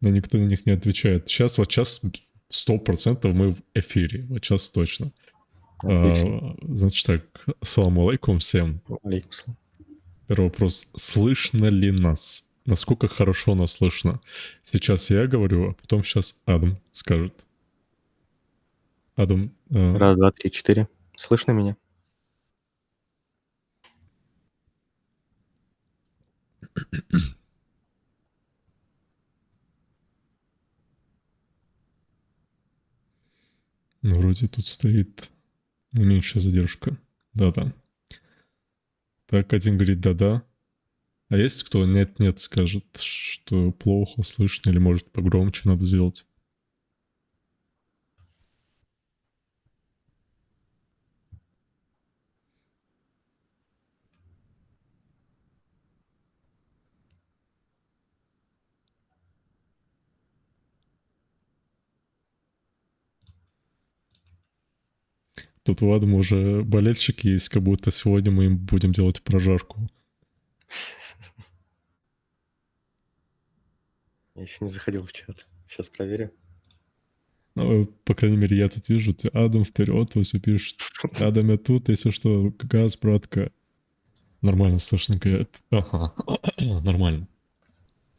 но никто на них не отвечает. Сейчас, вот сейчас 100% мы в эфире, вот сейчас точно. Отлично. Значит так, ассаламу алейкум всем. Алейкум салам. Первый вопрос. Слышно ли нас? Насколько хорошо нас слышно? Сейчас я говорю, а потом сейчас Адам скажет. Адам... Раз, два, три, четыре. Слышно меня? Вроде тут стоит меньшая задержка. Да-да. Так, один говорит да-да. А есть кто нет-нет скажет, что плохо слышно или может погромче надо сделать? Тут у Адама уже болельщики есть, как будто сегодня мы им будем делать прожарку. Я еще не заходил в чат. Сейчас проверю. Ну, по крайней мере, я тут вижу, ты Адам вперед, вот все пишет. Адам, я тут, если что, газ, братка. Нормально слышно, говорят. Ага, нормально.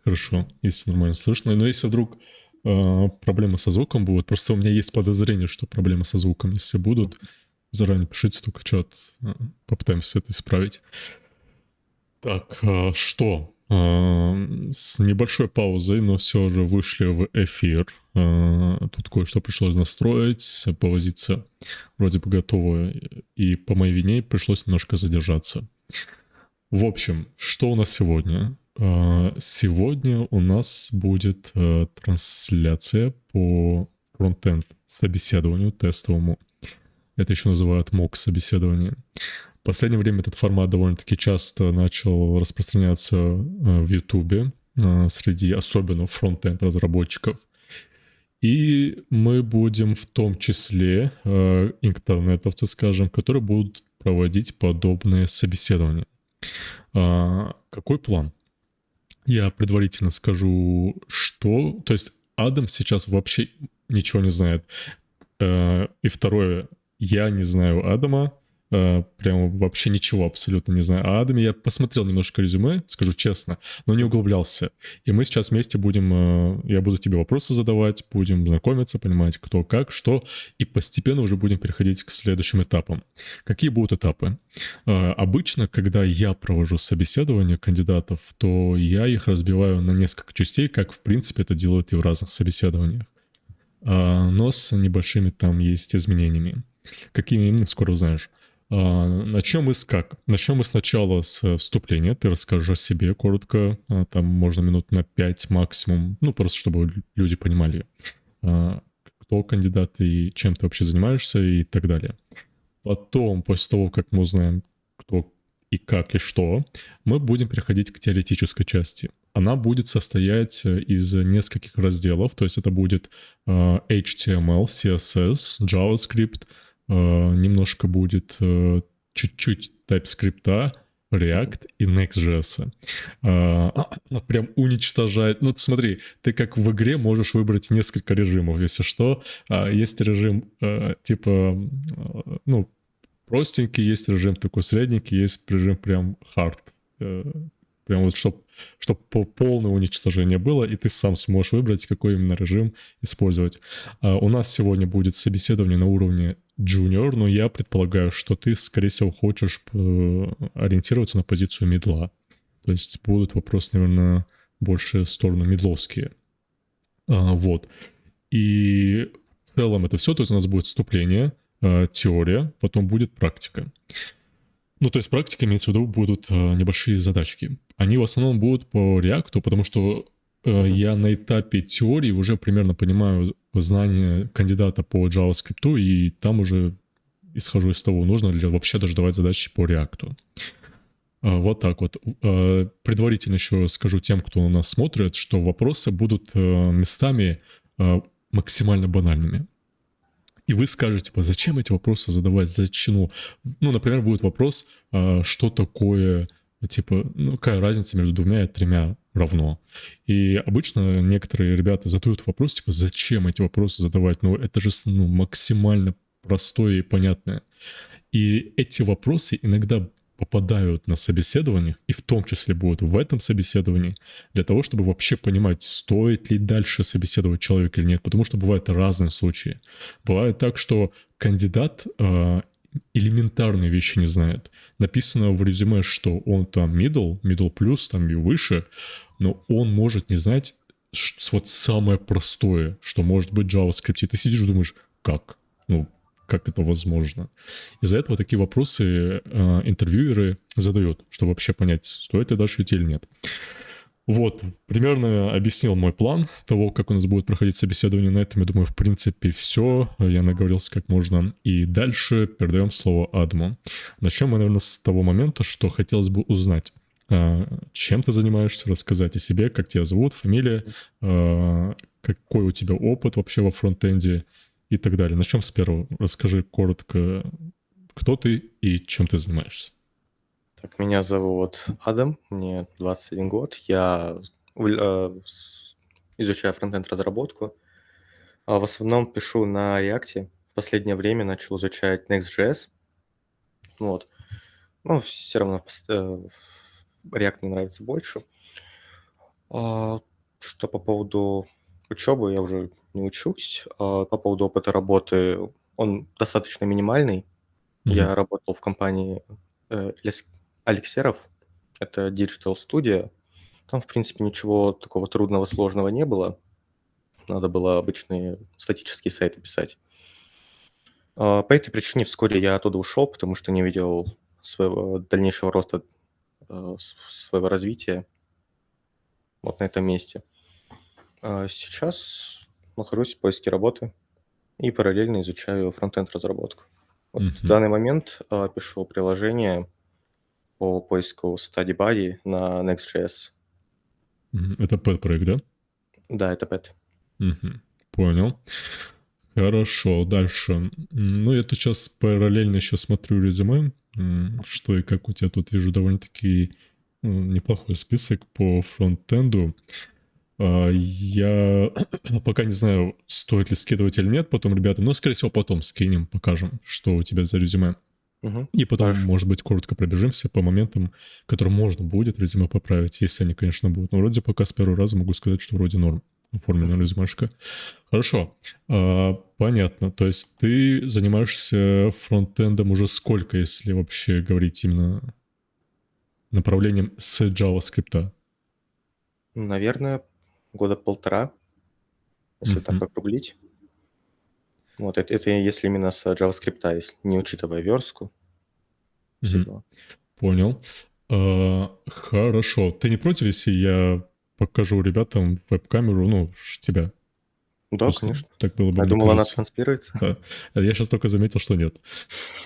Хорошо, если нормально слышно. Но если вдруг проблемы со звуком будут, просто у меня есть подозрение, что проблемы со звуком, если будут, заранее пишите только в чат, попытаемся это исправить. Так, что? С небольшой паузой, но все же вышли в эфир. Тут кое-что пришлось настроить, повозиться вроде бы готово, и по моей вине пришлось немножко задержаться. В общем, что у нас сегодня? Сегодня у нас будет трансляция по фронтенд собеседованию тестовому. Это еще называют мок-собеседование. В последнее время этот формат довольно-таки часто начал распространяться в Ютубе среди особенно фронтенд разработчиков. И мы будем в том числе интернетовцы, скажем, которые будут проводить подобные собеседования. Какой план? Я предварительно скажу, что... То есть Адам сейчас вообще ничего не знает. И второе, я не знаю Адама, прямо вообще ничего абсолютно не знаю. А Адаме я посмотрел немножко резюме, скажу честно, но не углублялся. И мы сейчас вместе будем... Я буду тебе вопросы задавать, будем знакомиться, понимать, кто как, что, и постепенно уже будем переходить к следующим этапам. Какие будут этапы? Обычно, когда я провожу собеседование кандидатов, то я их разбиваю на несколько частей, как, в принципе, это делают и в разных собеседованиях. Но с небольшими там есть изменениями. Какими именно, скоро узнаешь. Начнем мы с как? Начнем мы сначала с вступления. Ты расскажешь о себе коротко. Там можно минут на 5 максимум. Ну, просто чтобы люди понимали, кто кандидат и чем ты вообще занимаешься и так далее. Потом, после того, как мы узнаем, кто и как и что, мы будем переходить к теоретической части. Она будет состоять из нескольких разделов. То есть это будет HTML, CSS, JavaScript, немножко будет чуть-чуть TypeScript, React и Next.js. Прям уничтожает. Ну, смотри, ты как в игре можешь выбрать несколько режимов, если что. Есть режим типа, ну, простенький, есть режим такой средненький, есть режим прям hard. Прям вот, чтобы полное уничтожение было, и ты сам сможешь выбрать, какой именно режим использовать. У нас сегодня будет собеседование на уровне junior, но я предполагаю, что ты, скорее всего, хочешь ориентироваться на позицию мидла. То есть будут вопросы, наверное, больше в сторону мидловские. Вот. И в целом это все. То есть у нас будет вступление, теория, потом будет практика. Ну, то есть практика, имеется в виду, будут небольшие задачки. Они в основном будут по React, потому что я на этапе теории уже примерно понимаю знания кандидата по JavaScript, и там уже исхожу из того, нужно ли вообще даже давать задачи по React. Вот так вот. Предварительно еще скажу тем, кто у нас смотрит, что вопросы будут местами максимально банальными. И вы скажете, типа, зачем эти вопросы задавать, зачем? Ну, например, будет вопрос, что такое Типа, ну, какая разница между двумя и тремя равно. И обычно некоторые ребята задают вопрос, типа, зачем эти вопросы задавать? Ну, это же ну, максимально простое и понятное. И эти вопросы иногда попадают на собеседование, и в том числе будут в этом собеседовании, для того, чтобы вообще понимать, стоит ли дальше собеседовать человека или нет. Потому что бывают разные случаи. Бывает так, что кандидат элементарные вещи не знает. Написано в резюме, что он там middle плюс, там и выше, но он может не знать вот самое простое, что может быть в JavaScript. И ты сидишь и думаешь, как? Ну, как это возможно? Из-за этого такие вопросы интервьюеры задают, чтобы вообще понять, стоит ли дальше идти или нет. Вот, примерно объяснил мой план того, как у нас будет проходить собеседование. На этом, я думаю, в принципе, все. Я наговорился как можно. И дальше передаем слово Адаму. Начнем мы, наверное, с того момента, что хотелось бы узнать. Чем ты занимаешься, рассказать о себе, как тебя зовут, фамилия, какой у тебя опыт вообще во фронтенде и так далее. Начнем с первого. Расскажи коротко, кто ты и чем ты занимаешься. Так, меня зовут Адам, мне 21 год. Я изучаю фронтенд-разработку. В основном пишу на React. В последнее время начал изучать Next.js. Вот. Но все равно React мне нравится больше. Что по поводу учебы, я уже не учусь. По поводу опыта работы, он достаточно минимальный. Я работал в компании Алексеров, это Digital Studio. Там, в принципе, ничего такого трудного, сложного не было. Надо было обычные статические сайты писать. По этой причине вскоре я оттуда ушел, потому что не видел своего дальнейшего роста, своего развития вот на этом месте. Сейчас нахожусь в поиске работы и параллельно изучаю фронтенд-разработку. Вот в данный момент пишу приложение по поиску Study Buddy на Next.js. Это пэт-проект, да? Да, это пэт. Понял. Хорошо, дальше. Ну, я тут сейчас параллельно еще смотрю резюме, что и как у тебя тут вижу довольно-таки неплохой список по фронтенду. Я пока не знаю, стоит ли скидывать или нет потом ребятам, но, скорее всего, потом скинем, покажем, что у тебя за резюме. И потом, Хорошо. может быть, коротко пробежимся по моментам, которым можно будет резюме поправить, если они, конечно, будут. Но вроде пока с первого раза могу сказать, что вроде норм оформлена резюмешка. Хорошо, понятно. То есть ты занимаешься фронтендом уже сколько, если вообще говорить именно направлением с JavaScript? Наверное, года 1,5, если так округлить. Вот это если именно с JavaScript, если не учитывая верстку. Все дела. Понял. Хорошо. Ты не против, если я покажу ребятам веб-камеру, ну, тебя? Да, Просто конечно. так было бы, Я мне думал, она кажется. транслируется. Да. Я сейчас только заметил, что нет.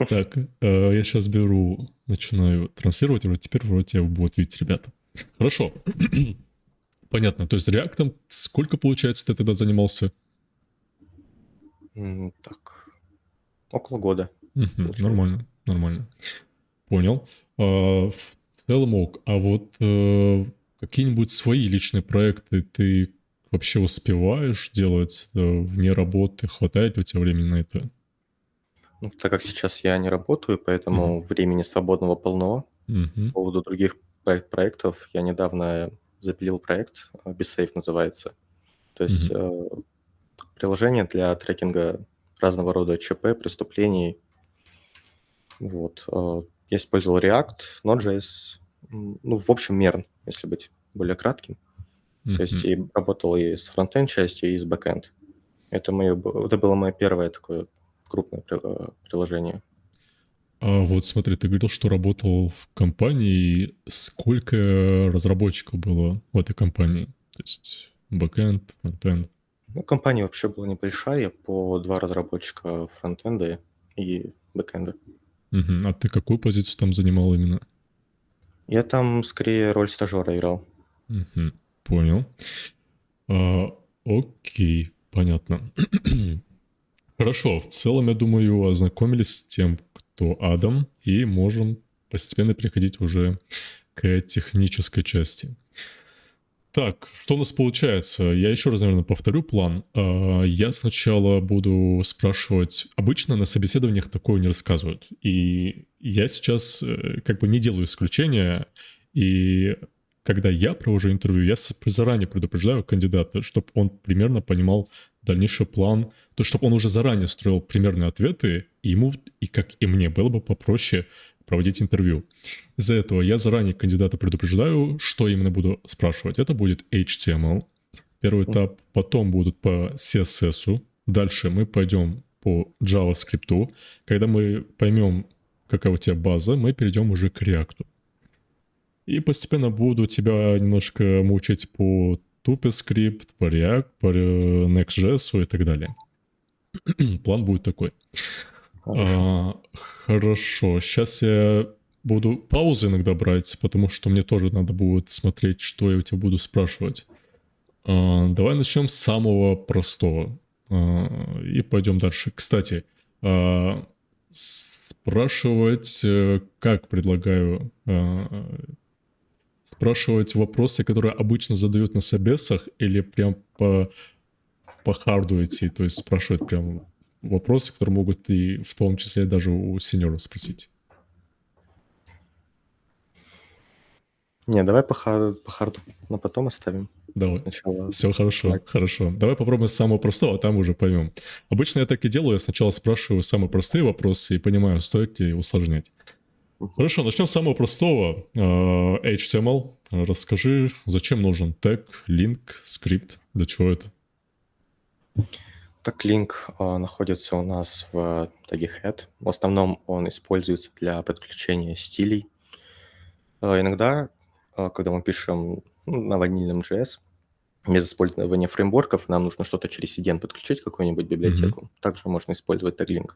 Так, я сейчас беру, начинаю транслировать, и вот теперь вроде будут видеть ребята. Хорошо. Понятно. То есть React сколько, получается, ты тогда занимался? Так, около года. Нормально, нормально. Понял. В целом ок. А вот какие-нибудь свои личные проекты ты вообще успеваешь делать вне работы? Хватает ли у тебя времени на это? Ну, так как сейчас я не работаю, поэтому времени свободного полно. По поводу других проектов, я недавно запилил проект, BeSafe называется. То есть приложение для трекинга разного рода ЧП, преступлений. Вот. Я использовал React, Node.js, ну, в общем, Mern, если быть более кратким. То есть и работал и с фронтенд частью, и с бэкенд. Это было мое первое такое крупное приложение. А вот смотри, ты говорил, что работал в компании. Сколько разработчиков было в этой компании? То есть бэкэнд, фронтенд? Ну, компания вообще была небольшая, по 2 разработчика фронтенда и бэкенда. А ты какую позицию там занимал именно? Я там скорее роль стажера играл. Понял. Окей, понятно. Хорошо, в целом, я думаю, ознакомились с тем, кто Адам, и можем постепенно переходить уже к технической части. Так, что у нас получается? Я еще раз, наверное, повторю план. Я сначала буду спрашивать... Обычно на собеседованиях такое не рассказывают. И я сейчас как бы не делаю исключения. И когда я провожу интервью, я заранее предупреждаю кандидата, чтобы он примерно понимал дальнейший план, то чтобы он уже заранее строил примерные ответы, и ему, и как и мне, было бы попроще проводить интервью. Из-за этого я заранее кандидата предупреждаю, что именно буду спрашивать. Это будет HTML, первый этап, потом будут по CSS, дальше мы пойдем по JavaScript. Когда мы поймем, какая у тебя база, мы перейдем уже к React. И постепенно буду тебя немножко мучить по TubeScript, по React, по Next.js и так далее. План будет такой. Хорошо. Сейчас я буду паузы иногда брать, потому что мне тоже надо будет смотреть, что я у тебя буду спрашивать. Давай начнем с самого простого. И пойдем дальше. Кстати, спрашивать, как предлагаю... Спрашивать вопросы, которые обычно задают на собесах, или прям по харду идти, то есть спрашивать прям вопросы, которые могут и в том числе даже у сеньора спросить. Не, давай по харду на потом оставим. Давай. Сначала... Все хорошо, хорошо. Давай попробуем с самого простого, а там уже поймем. Обычно я так и делаю, я сначала спрашиваю самые простые вопросы и понимаю, стоит ли усложнять. Хорошо, начнем с самого простого. HTML. Расскажи, зачем нужен тег, линк, скрипт, для чего это? Так, линк находится у нас в теге head. В основном он используется для подключения стилей. Иногда, когда мы пишем на ванильном JS, без использования фреймворков, нам нужно что-то через CDN подключить, какую-нибудь библиотеку. Также можно использовать тег link.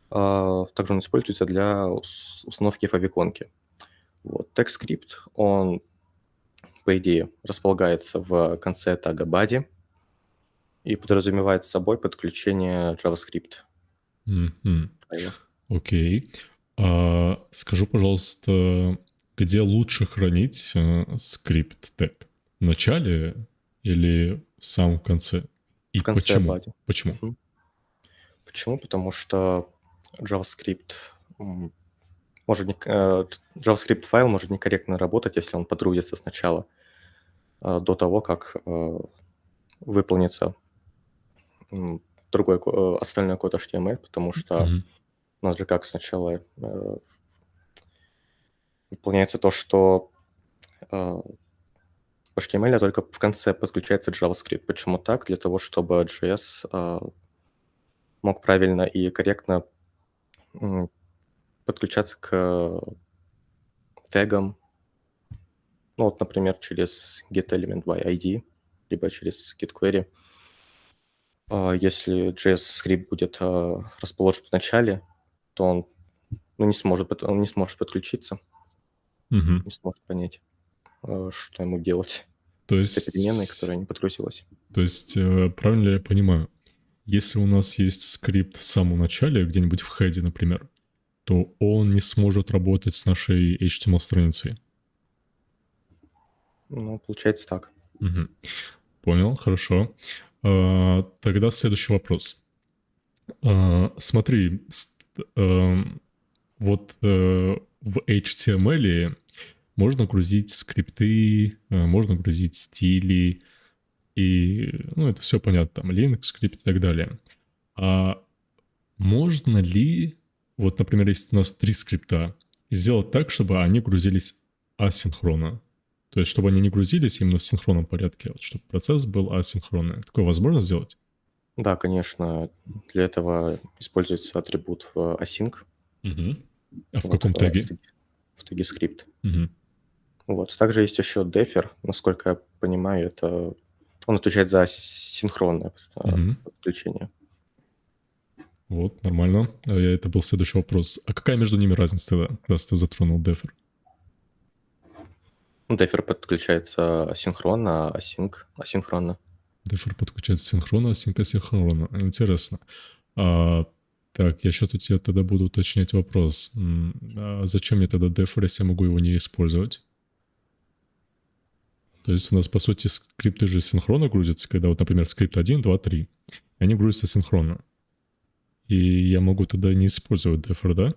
Также он используется для установки favicon. Вот. TagScript, он, по идее, располагается в конце тага body и подразумевает собой подключение JavaScript. Окей. Скажу, пожалуйста, где лучше хранить скрипт тег? В начале или в самом конце? И в конце почему? body. Почему? Почему? Потому что JavaScript JavaScript файл может некорректно работать, если он подрузится сначала, до того, как выполнится другой остальной код HTML, потому что у нас же как сначала выполняется то, что в HTML только в конце подключается JavaScript. Почему так? Для того, чтобы JS мог правильно и корректно подключаться к тегам. Ну вот, например, через getElementById, либо через getQuery. Если JS-скрипт будет расположен в начале, то он не сможет подключиться, не сможет понять, что ему делать. То есть... с переменной, которая не подгрузилась. То есть, правильно ли я понимаю, если у нас есть скрипт в самом начале, где-нибудь в хеде, например, то он не сможет работать с нашей HTML-страницей? Ну, получается так. Понял, хорошо. Тогда следующий вопрос. Смотри, вот в HTML можно грузить скрипты, можно грузить стили, и, это все понятно, там, Linux, скрипт и так далее. А можно ли, вот, например, если у нас 3 скрипта, сделать так, чтобы они грузились асинхронно? То есть, чтобы они не грузились именно в синхронном порядке, вот, чтобы процесс был асинхронный. Такое возможно сделать? Да, конечно. Для этого используется атрибут async. А в каком теге? В теге скрипт. Вот. Также есть еще defer. Насколько я понимаю, это он отвечает за синхронное подключение. Вот, нормально. Это был следующий вопрос. А какая между ними разница тогда, раз ты затронул defer? Defer подключается синхронно, а async асинхронно. Defer подключается синхронно, async асинхронно. Интересно. Так, я сейчас у тебя тогда буду уточнять вопрос. А зачем мне тогда defer, если я могу его не использовать? То есть у нас, по сути, скрипты же синхронно грузятся, когда вот, например, скрипт 1, 2, 3. Они грузятся синхронно. И я могу тогда не использовать Defer, да?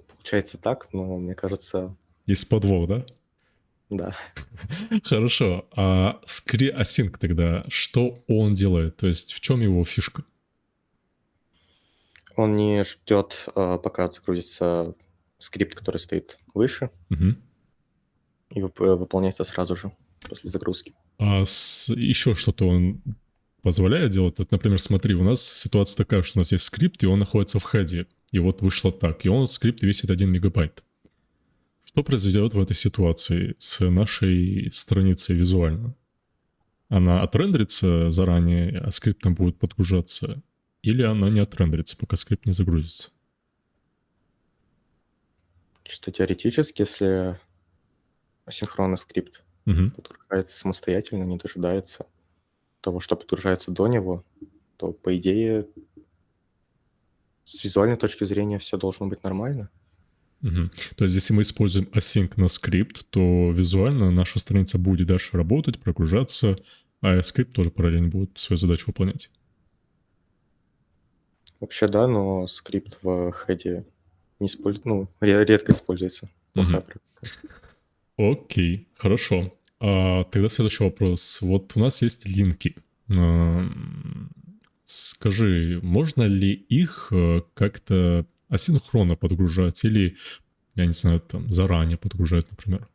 Получается так, но мне кажется, Есть подвох, да? да. Хорошо. А async тогда, что он делает? То есть в чем его фишка? Он не ждет, пока загрузится скрипт, который стоит выше, Мгм. и выполняется сразу же после загрузки. А еще что-то он позволяет делать? Вот, например, смотри, у нас ситуация такая, что у нас есть скрипт, и он находится в хеде. И вот вышло так. И он, скрипт весит 1 мегабайт. Что произойдет в этой ситуации с нашей страницей визуально? Она отрендерится заранее, а скрипт там будет подгружаться? Или она не отрендерится, пока скрипт не загрузится? Чисто теоретически, если асинхронный скрипт Мгм. подгружается самостоятельно, не дожидается того, что подгружается до него, то, по идее, с визуальной точки зрения все должно быть нормально. Мгм. То есть если мы используем async на скрипт, то визуально наша страница будет дальше работать, прогружаться, а скрипт тоже параллельно будет свою задачу выполнять. Вообще, да, но скрипт в хеде не используется, ну, редко используется. Плохая Мгм. практика. Окей, хорошо. Тогда следующий вопрос. Вот у нас есть линки. Скажи, можно ли их как-то асинхронно подгружать или, я не знаю, там заранее подгружать, например?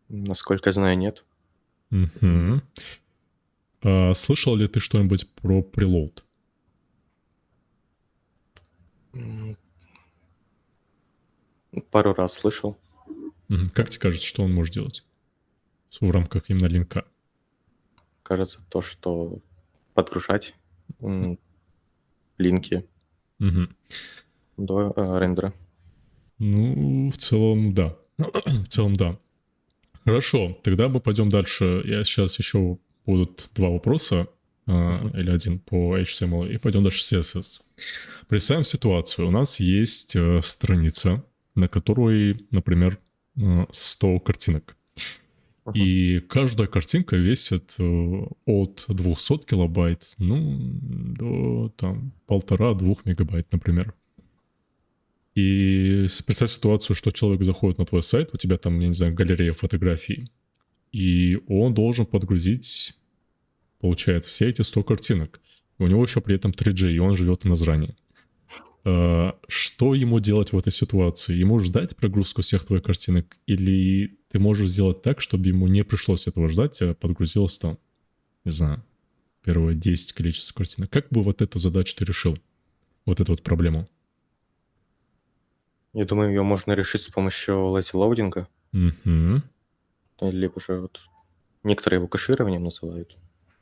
Насколько я знаю, нет. Мгм. Слышал ли ты что-нибудь про preload? М, Пару раз слышал. Как тебе кажется, что он может делать в рамках именно линка? Кажется, то, что подгружать линки Мгм. до рендера. Ну, в целом, да. В целом, да. Хорошо, тогда мы пойдем дальше. Я сейчас еще будут два вопроса, Мгм. или один по HTML, и пойдем дальше CSS. Представим ситуацию. У нас есть страница, на которой, например, 100 картинок. Мгм. И каждая картинка весит от 200 килобайт, ну, до там 1,5-2 мегабайт, например. И представь ситуацию, что человек заходит на твой сайт, у тебя там, я не знаю, галерея фотографий, и он должен подгрузить, получается, все эти 100 картинок. У него еще при этом 3G, и он живет на Назране. Что ему делать в этой ситуации? Ему ждать прогрузку всех твоих картинок? Или ты можешь сделать так, чтобы ему не пришлось этого ждать, а подгрузилось там, не знаю, первые 10 количество картинок? Как бы вот эту задачу ты решил? Вот эту вот проблему? Я думаю, ее можно решить с помощью лази-лоудинга, Мгм. либо же вот некоторые его кэшированием называют.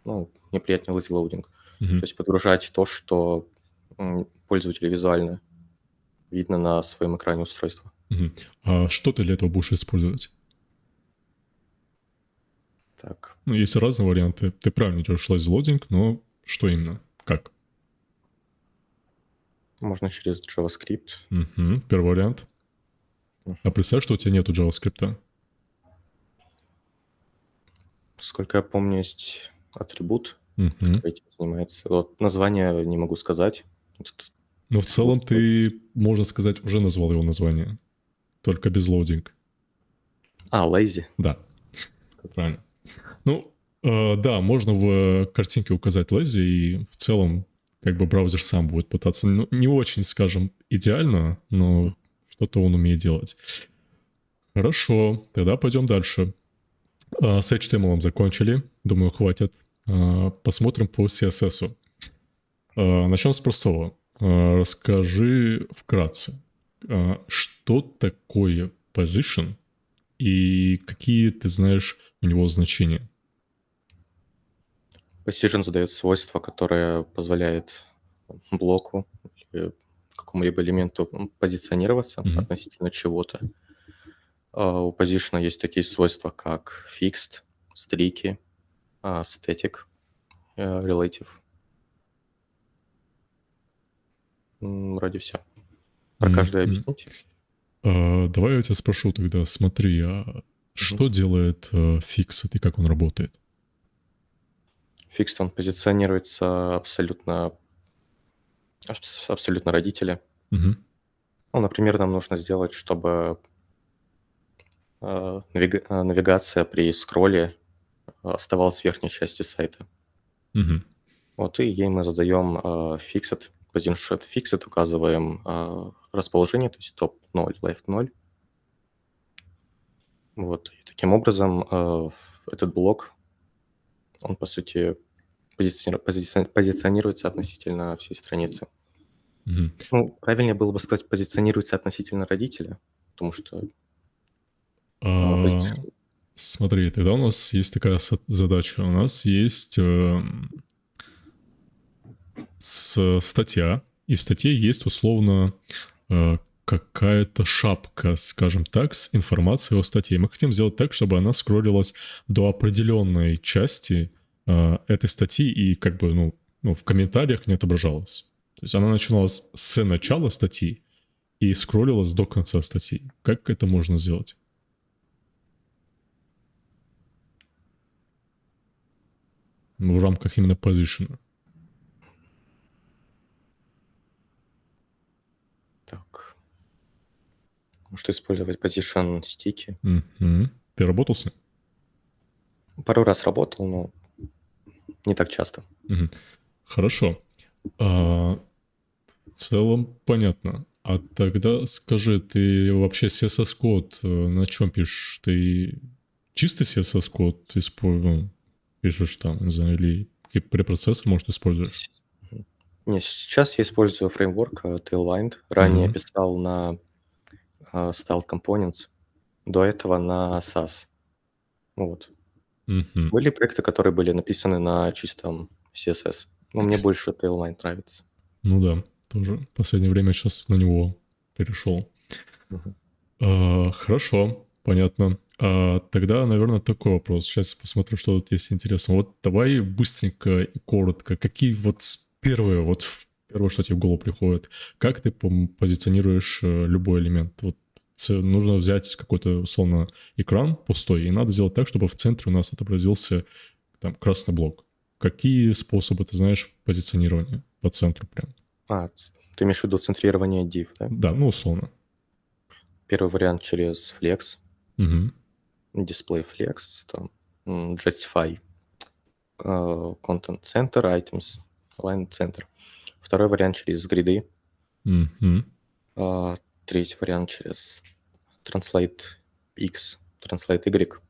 Ну, мне приятнее лази-лоудинг. То Мгм. есть подгружать то, что пользователю визуально видно на своем экране устройства. Мгм. А что ты для этого будешь использовать? Так, Ну, есть разные варианты. Ты правильно идешь лазилодинг, но что именно? Как? можно через JavaScript. Первый вариант. А Мгм. представь, что у тебя нету JavaScript. Сколько я помню, есть атрибут, Мгм. который этим занимается. Вот название не могу сказать. Этот Но в атрибут целом используется. ты, можно сказать, уже назвал его название. Только без лоудинг. Lazy. Да, правильно. Ну, да, можно в картинке указать lazy, и в целом как бы браузер сам будет пытаться. Ну, не очень, скажем, идеально, но что-то он умеет делать. Хорошо, тогда пойдем дальше. С HTML закончили. Думаю, хватит. Посмотрим по CSS. Начнем с простого. Расскажи вкратце, что такое position и какие ты знаешь у него значения. Position задает свойство, которое позволяет блоку или какому-либо элементу позиционироваться Мгм. относительно чего-то. У position есть такие свойства, как fixed, streaky, static, relative. Вроде все. Про каждое объяснить? Давай я тебя спрошу тогда, смотри, что делает Fixit и как он работает? Fixed, он позиционируется абсолютно родителя. Мгм. Ну, например, нам нужно сделать, чтобы навигация при скролле оставалась в верхней части сайта. Мгм. Вот, и ей мы задаем fixed, position fixed, указываем расположение, то есть топ 0, left 0. Вот, и таким образом этот блок, он, по сути, позиционируется относительно всей страницы. Мгм. Ну, правильнее было бы сказать, позиционируется относительно родителя, потому что А, Смотри, тогда у нас есть такая задача. У нас есть статья, и в статье есть условно какая-то шапка, скажем так, с информацией о статье. Мы хотим сделать так, чтобы она скроллилась до определенной части этой статьи и как бы, ну, в комментариях не отображалась. То есть она начиналась с начала статьи и скроллилась до конца статьи. Как это можно сделать? В рамках именно позишена. Так, может использовать position стики. Ты работал с ним? Пару раз работал, но не так часто. Хорошо. В целом понятно. А тогда скажи, ты вообще CSS-код на чем пишешь? Ты чистый CSS-код пишешь там, не знаю, или какие препроцессы, может, используешь? Не, сейчас я использую фреймворк Tailwind. Ранее писал на Style Components, до этого на SAS. Вот. Были проекты, которые были написаны на чистом CSS, но мне больше Tailwind нравится. Ну да, тоже в последнее время сейчас на него перешел. Хорошо, понятно. Тогда, наверное, такой вопрос. Сейчас посмотрю, что тут есть интересно. Вот давай быстренько и коротко. Какие вот первые, первое, что тебе в голову приходит, как ты позиционируешь любой элемент? Вот нужно взять какой-то, условно, экран пустой, и надо сделать так, чтобы в центре у нас отобразился там красный блок. Какие способы ты знаешь позиционирования по центру прям? Ты имеешь в виду центрирование div, да? Да, ну, условно. Первый вариант через Flex, Угу. Display Flex, там, Justify, Content Center, Items, Align Center. Второй вариант через гриды. Третий вариант через Translate X, Translate Y.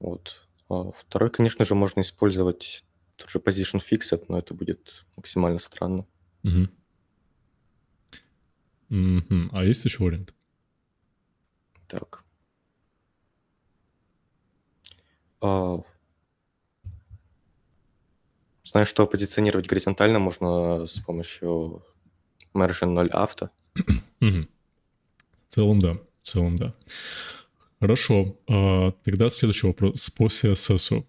Вот. Второй, конечно же, можно использовать тот же Position Fixed, но это будет максимально странно. А есть еще вариант? Так. Знаю, что позиционировать горизонтально можно с помощью Merge 0 Auto. В целом, да. В целом, да. Хорошо. Тогда следующий вопрос по CSS.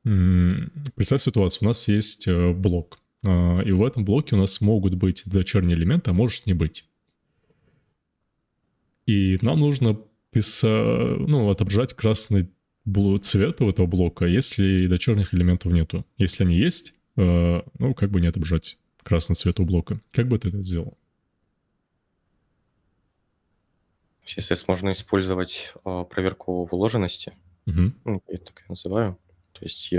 Представь ситуацию. У нас есть блок. И в этом блоке у нас могут быть дочерние элементы, а может не быть. И нам нужно отображать красный цвет у этого блока, если дочерних элементов нету. Если они есть, как бы не отображать красный цвет у блока. Как бы ты это сделал? В CSS можно использовать проверку вложенности. Ну, я так и называю. То есть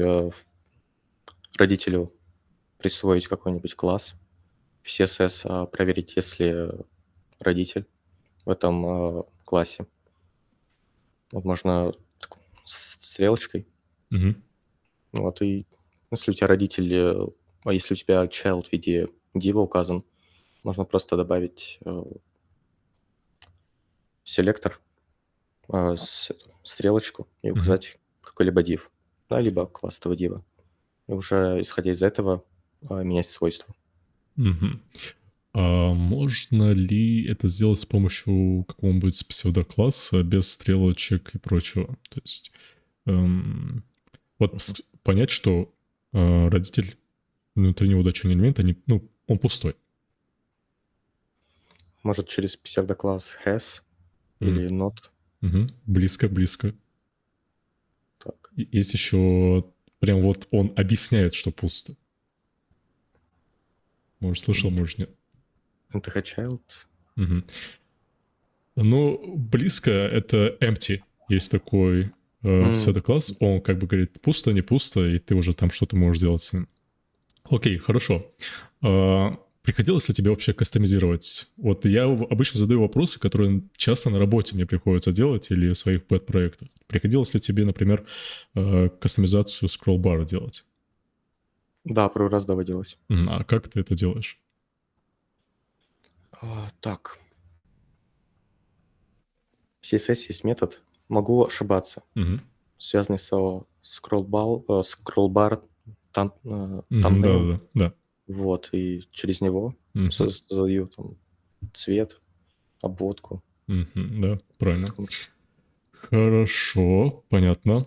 родителю присвоить какой-нибудь класс в CSS, проверить, если родитель в этом классе. Вот можно стрелочкой. Вот, и если у тебя родитель, если у тебя child в виде div указан, можно просто добавить селектор, стрелочку и указать какой-либо div, да, либо класс этого div. И уже исходя из этого менять свойства. А можно ли это сделать с помощью какого-нибудь псевдокласса без стрелочек и прочего? То есть понять, что родитель внутри него дочерний элемент, он пустой. Может, через псевдокласс has или not. Близко, близко. Так. Есть еще прям вот он объясняет, что пусто. Может, слышал, может, нет. Enter a child. Ну, близко это empty. Есть такой псевдокласс, он как бы говорит пусто, не пусто, и ты уже там что-то можешь делать с ним. Окей, хорошо. Приходилось ли тебе вообще кастомизировать? Вот я обычно задаю вопросы, которые часто на работе мне приходится делать или в своих пэт-проектах. Приходилось ли тебе, например, кастомизацию скролл-бара делать? Да, пару раз доводилось. А как ты это делаешь? Так. В CSS есть метод. Могу ошибаться. Связанный со скролл-бар thumbnail. Да. Вот, и через него создаю там цвет, обводку. Да, правильно. Хорошо, понятно.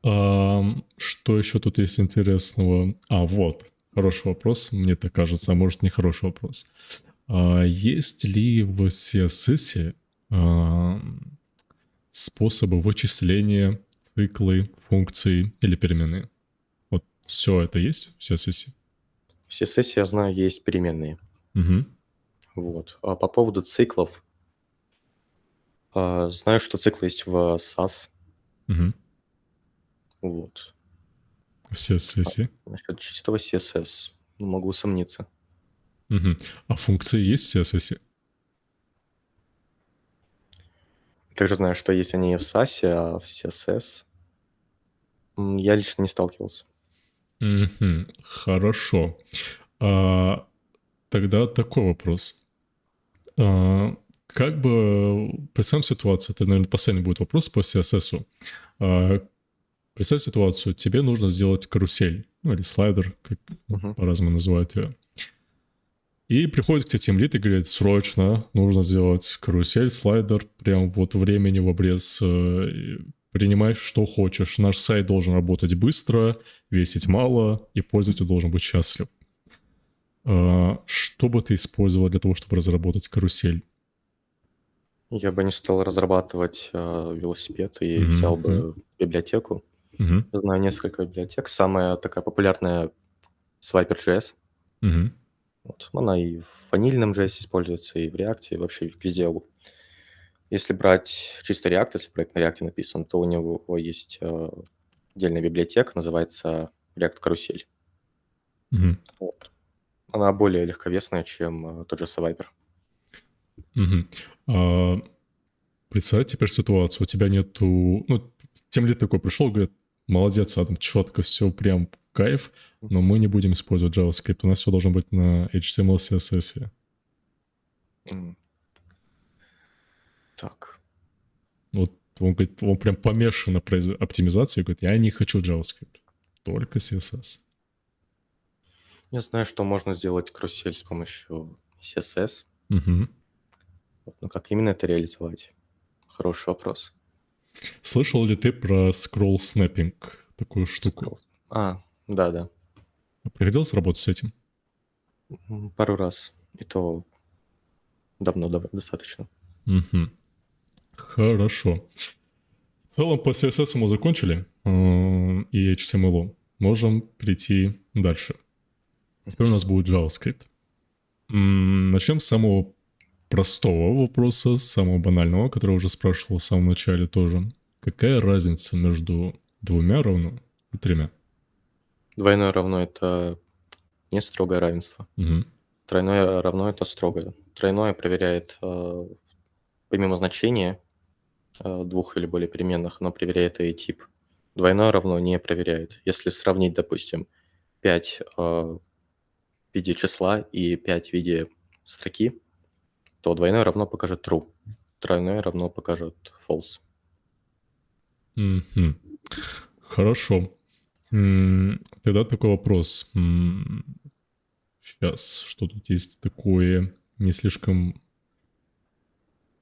Что еще тут есть интересного? Вот, хороший вопрос, мне так кажется, а может, не хороший вопрос. Есть ли в CSS способы вычисления циклы, функций или переменные? Вот все это есть в CSS? В CSS, я знаю, есть переменные. Вот. А по поводу циклов, знаю, что циклы есть в SAS. Вот. В CSS? Насчет чистого CSS могу усомниться. А функции есть в CSS? Также знаю, что есть они и в SAS, а в CSS я лично не сталкивался. Хорошо. Тогда такой вопрос. Как бы представим ситуацию, это, наверное, последний будет вопрос по CSS. Представь ситуацию, тебе нужно сделать карусель, ну или слайдер, как по-разному называют ее. И приходит к тебе тимлид и говорит, срочно нужно сделать карусель, слайдер, прям вот времени в обрез, принимай, что хочешь. Наш сайт должен работать быстро, весить мало, и пользователь должен быть счастлив. Что бы ты использовал для того, чтобы разработать карусель? Я бы не стал разрабатывать велосипед и взял бы библиотеку. Знаю несколько библиотек. Самая такая популярная Swiper.js. Вот. Она и в ванильном JS используется, и в React, и вообще везде. Если брать чисто React, если проект на React написан, то у него есть отдельная библиотека, называется React Карусель. Вот. Она более легковесная, чем тот же Swiper. Представь теперь ситуацию, у тебя нету... Ну, тимлид такой пришел, говорит, молодец, Адам, четко, все прям кайф, но мы не будем использовать JavaScript, у нас все должно быть на HTML, CSS. Так. Вот он говорит, он прям помешан на оптимизации, говорит, я не хочу JavaScript, только CSS. Я знаю, что можно сделать карусель с помощью CSS. Но как именно это реализовать? Хороший вопрос. Слышал ли ты про scroll snapping, такую штуку? Да. Приходилось работать с этим? Пару раз. И то давно достаточно. Хорошо. В целом по CSS мы закончили и HTML. Можем прийти дальше. Теперь у нас будет JavaScript. Начнем с самого простого вопроса, самого банального, который уже спрашивал в самом начале тоже. Какая разница между двумя равно и тремя? Двойное равно — это не строгое равенство. Тройное равно — это строгое. Тройное проверяет помимо значения двух или более переменных, оно проверяет и тип. Двойное равно не проверяет. Если сравнить, допустим, 5 в виде числа и 5 в виде строки, то двойное равно покажет true, тройное равно покажет false. Хорошо. Тогда такой вопрос. Сейчас, что тут есть такое не слишком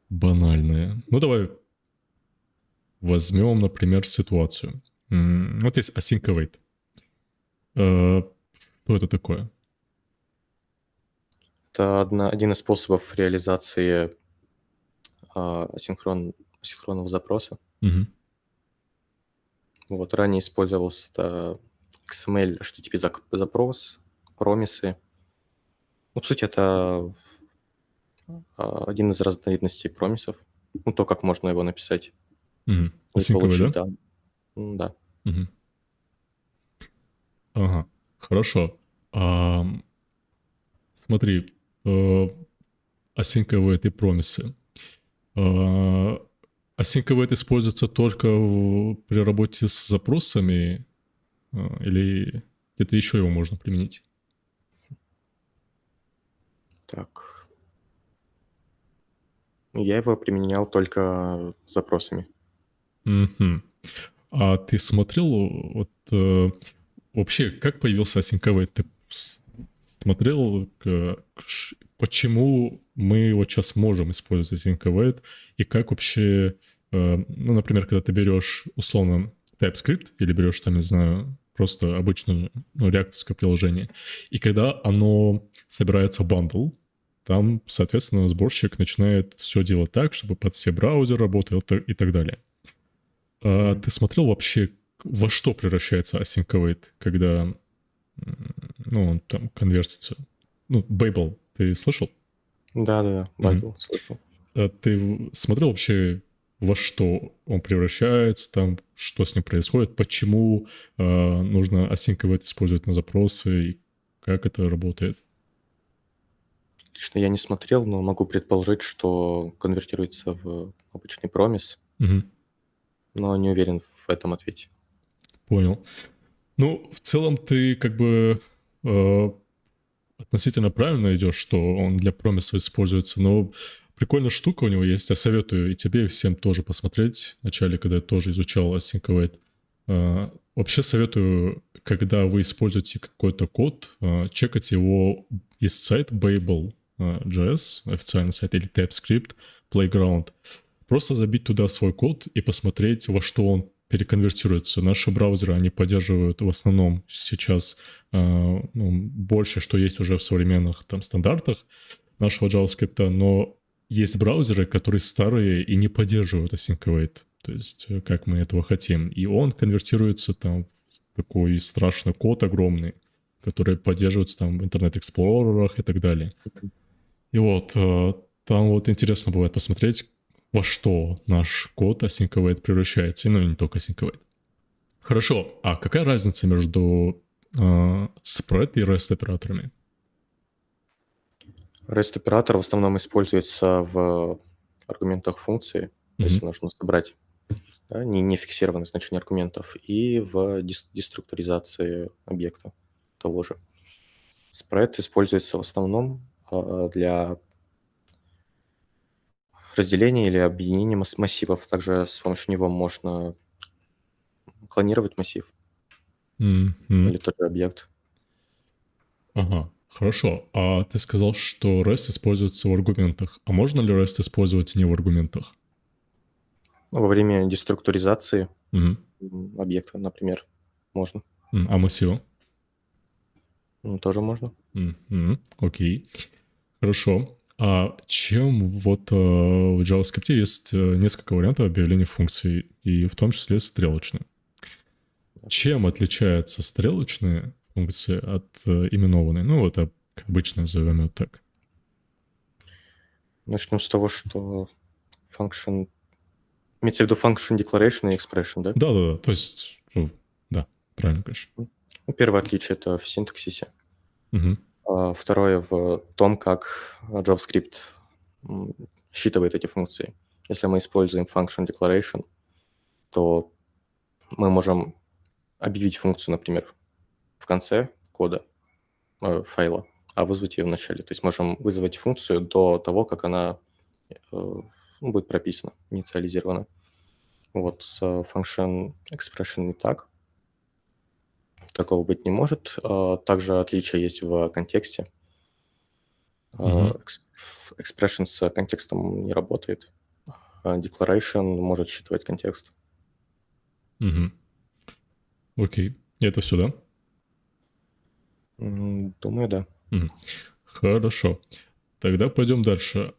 банальное? Ну, давай возьмем, например, ситуацию. Вот есть async await. Что это такое? Это один из способов реализации асинхронного запроса. Мгм. Вот ранее использовался XML, HTTP запрос, промисы. Ну, по сути, это один из разновидностей промисов. Ну, то, как можно его написать Мгм. и Async получить, да? да. Да. Мгм. Ага, хорошо. Ам, смотри, async await и промисы. А, Async await используется только при работе с запросами или где-то еще его можно применить? Так. Я его применял только запросами. Мгм. А ты смотрел вот вообще, как появился Async await? Ты смотрел, почему мы вот сейчас можем использовать Async await и как вообще, ну, например, когда ты берешь условно TypeScript или берешь там, не знаю, просто обычное ну, реакторское приложение, и когда оно собирается в бандл, там, соответственно, сборщик начинает все делать так, чтобы под все браузеры работал и так далее. Мгм. Ты смотрел вообще, во что превращается async await, когда, ну, он там конвертится? Ну, Babel, ты слышал? Да-да-да, Мгм. Babel слышал. Ты смотрел вообще, во что он превращается, там, что с ним происходит, почему нужно async await использовать на запросы, и как это работает? Лично я не смотрел, но могу предположить, что конвертируется в обычный промис, Мгм. но не уверен в этом ответе. Понял. Ну, в целом ты как бы э, относительно правильно идешь, что он для промиса используется, но прикольная штука у него есть. Я советую и тебе, и всем тоже посмотреть. Вначале, когда я тоже изучал Async Await. Вообще советую, когда вы используете какой-то код, чекать его из сайта Babel.js, официальный сайт, или TypeScript, Playground. Просто забить туда свой код и посмотреть, во что он переконвертируется. Наши браузеры, они поддерживают в основном сейчас ну, больше, что есть уже в современных там стандартах нашего JavaScript, но есть браузеры, которые старые и не поддерживают async await, то есть как мы этого хотим. И он конвертируется там в такой страшный код огромный, который поддерживается там в Internet Explorer и так далее. И вот там вот интересно бывает посмотреть, во что наш код async await превращается, ну и не только async await. Хорошо, а какая разница между spread и REST операторами? REST-оператор в основном используется в аргументах функции, Мгм. если нужно собрать, да, не фиксированное значение аргументов, и в деструктуризации объекта того же. Spread используется в основном для разделения или объединения массивов. Также с помощью него можно клонировать массив Мгм. или тот же объект. Ага, хорошо. А ты сказал, что REST используется в аргументах. А можно ли REST использовать не в аргументах? Во время деструктуризации Мгм. объекта, например, можно. А массива? Тоже можно. Мгм. Окей. Хорошо. А чем вот в JavaScript есть несколько вариантов объявления функций, и в том числе стрелочные. Чем отличается стрелочная функция от именованной? Ну, вот обычно назовем ее так. Начнем с того, что function имеется в виду function declaration и expression, да? Да-да-да, то есть, ну, да, правильно, конечно. Ну, первое отличие — это в синтаксисе. Мгм. Второе — в том, как JavaScript м, считывает эти функции. Если мы используем function declaration, то мы можем объявить функцию, например, в конце кода, файла, а вызвать ее в начале. То есть можем вызвать функцию до того, как она будет прописана, инициализирована. Вот с function expression не так. Такого быть не может. Также отличие есть в контексте. Мгм. Expression с контекстом не работает, а declaration может считывать контекст. Мгм. Окей. И это все, да? Думаю, да. Мгм. Хорошо. Тогда пойдем дальше.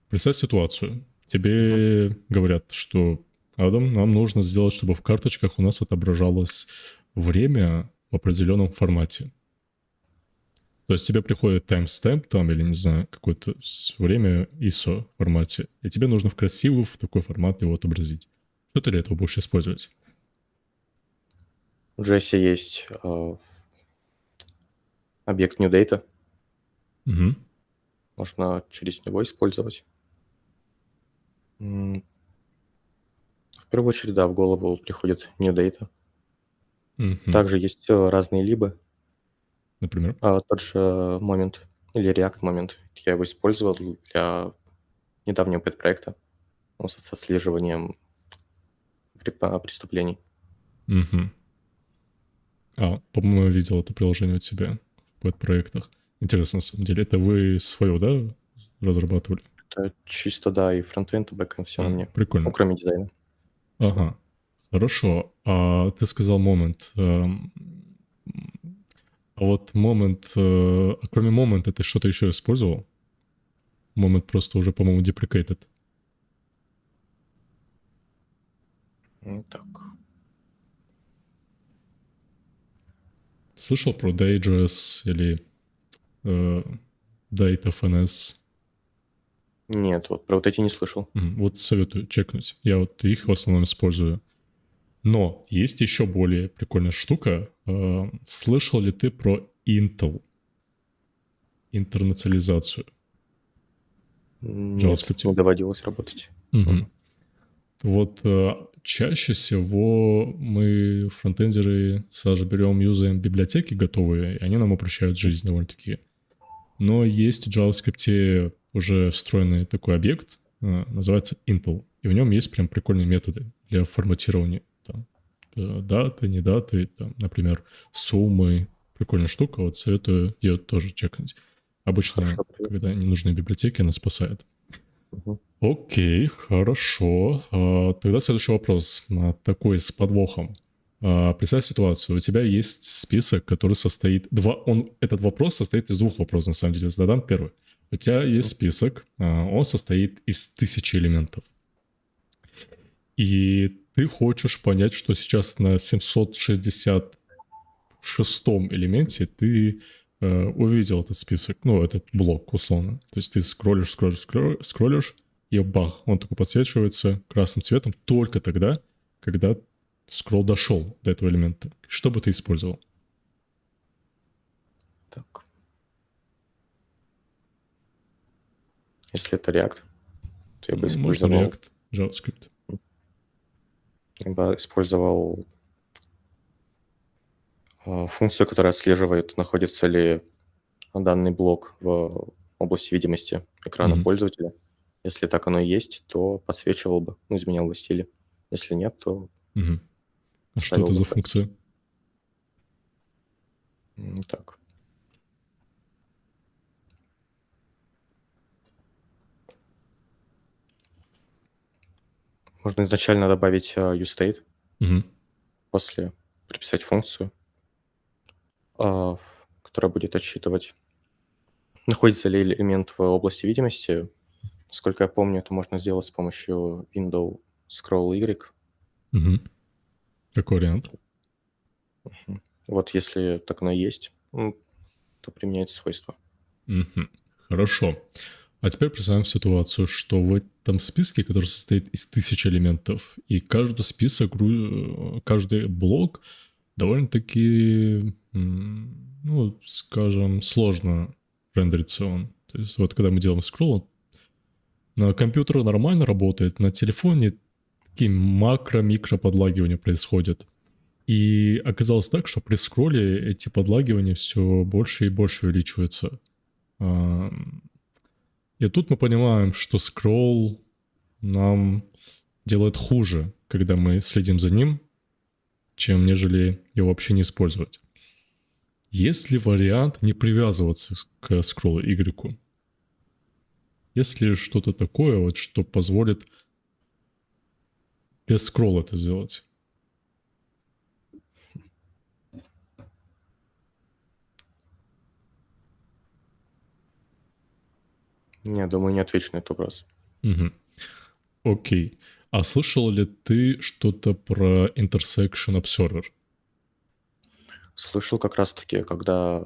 Представь ситуацию. Мгм. Тебе говорят, что, Адам, нам нужно сделать, чтобы в карточках у нас отображалось время в определенном формате. То есть тебе приходит таймстемп там, или, не знаю, какое-то время ISO формате, и тебе нужно в красивый в такой формат его отобразить. Что ты для этого будешь использовать? В JS есть объект NewData. Угу. Можно через него использовать. В первую очередь, да, в голову приходит NewData. Угу. Также есть разные либо. Например? Тот же момент или React момент. Я его использовал для недавнего пэт-проекта с отслеживанием преступлений. Угу. По-моему, я видел это приложение у тебя в подпроектах. Интересно, на самом деле. Это вы свое, да, разрабатывали? Это чисто, да, и фронтенд, и бэкенд, все на мне. Ну, Прикольно. кроме дизайна. Всё. Ага. Хорошо. Ты сказал момент. А вот момент... кроме момента, ты что-то еще использовал? Момент просто уже, по-моему, deprecated. Так. Слышал про Day.js или DataFNS? Нет, вот про вот эти не слышал. Вот советую чекнуть. Я вот их в основном использую. Но есть еще более прикольная штука. Слышал ли ты про Intel? Интернационализацию в Нет, JavaScript? не доводилось работать. Мгм. Вот чаще всего мы, фронтендеры, сразу берем, юзаем библиотеки готовые, и они нам упрощают жизнь довольно-таки. Но есть в JavaScript уже встроенный такой объект, называется Intel, и в нем есть прям прикольные методы для форматирования. Там, даты, не даты, там, например, суммы. Прикольная штука, вот советую ее тоже чекнуть. Обычно, Хорошо. когда не нужны библиотеки, она спасает. Мгм. Окей, хорошо. Тогда следующий вопрос, такой с подвохом. Представь ситуацию, у тебя есть список, который состоит... Этот вопрос состоит из двух вопросов, на самом деле. Задам первый. У тебя есть список, он состоит из 1000 элементов. И ты хочешь понять, что сейчас на 766-м элементе ты увидел этот список, ну, этот блок, условно. То есть ты скроллишь, и бах, он такой подсвечивается красным цветом только тогда, когда скролл дошел до этого элемента. Что бы ты использовал? Так. Если это React, то я бы Ну, можно использовал, React, JavaScript. функцию, которая отслеживает, находится ли данный блок в области видимости экрана Мгм. пользователя. Если так оно и есть, то подсвечивал бы, ну, изменял бы стили. Если нет, то Мгм. А что ставил это бы за так. функция? Так. Можно изначально добавить useState, Мгм. после прописать функцию, которая будет отсчитывать, находится ли элемент в области видимости. Насколько я помню, это можно сделать с помощью window scroll Y. Мгм. Какой вариант? Мгм. Вот если так оно и есть, то применяется свойство. Мгм. Хорошо. А теперь представим ситуацию, что в этом списке, который состоит из 1000 элементов, и каждый список, каждый блок довольно-таки, ну, скажем, сложно рендерится он. То есть вот когда мы делаем скролл, на компьютере нормально работает, на телефоне такие макро-микро подлагивания происходят. И оказалось так, что при скролле эти подлагивания все больше и больше увеличиваются. А, И тут мы понимаем, что скролл нам делает хуже, когда мы следим за ним, чем нежели его вообще не использовать. Есть ли вариант не привязываться к скроллу Y? Есть ли что-то такое, вот, что позволит без скролла это сделать? Не, думаю, не отвечу на этот вопрос. Угу. Окей. А слышал ли ты что-то про Intersection Observer? Слышал как раз-таки, когда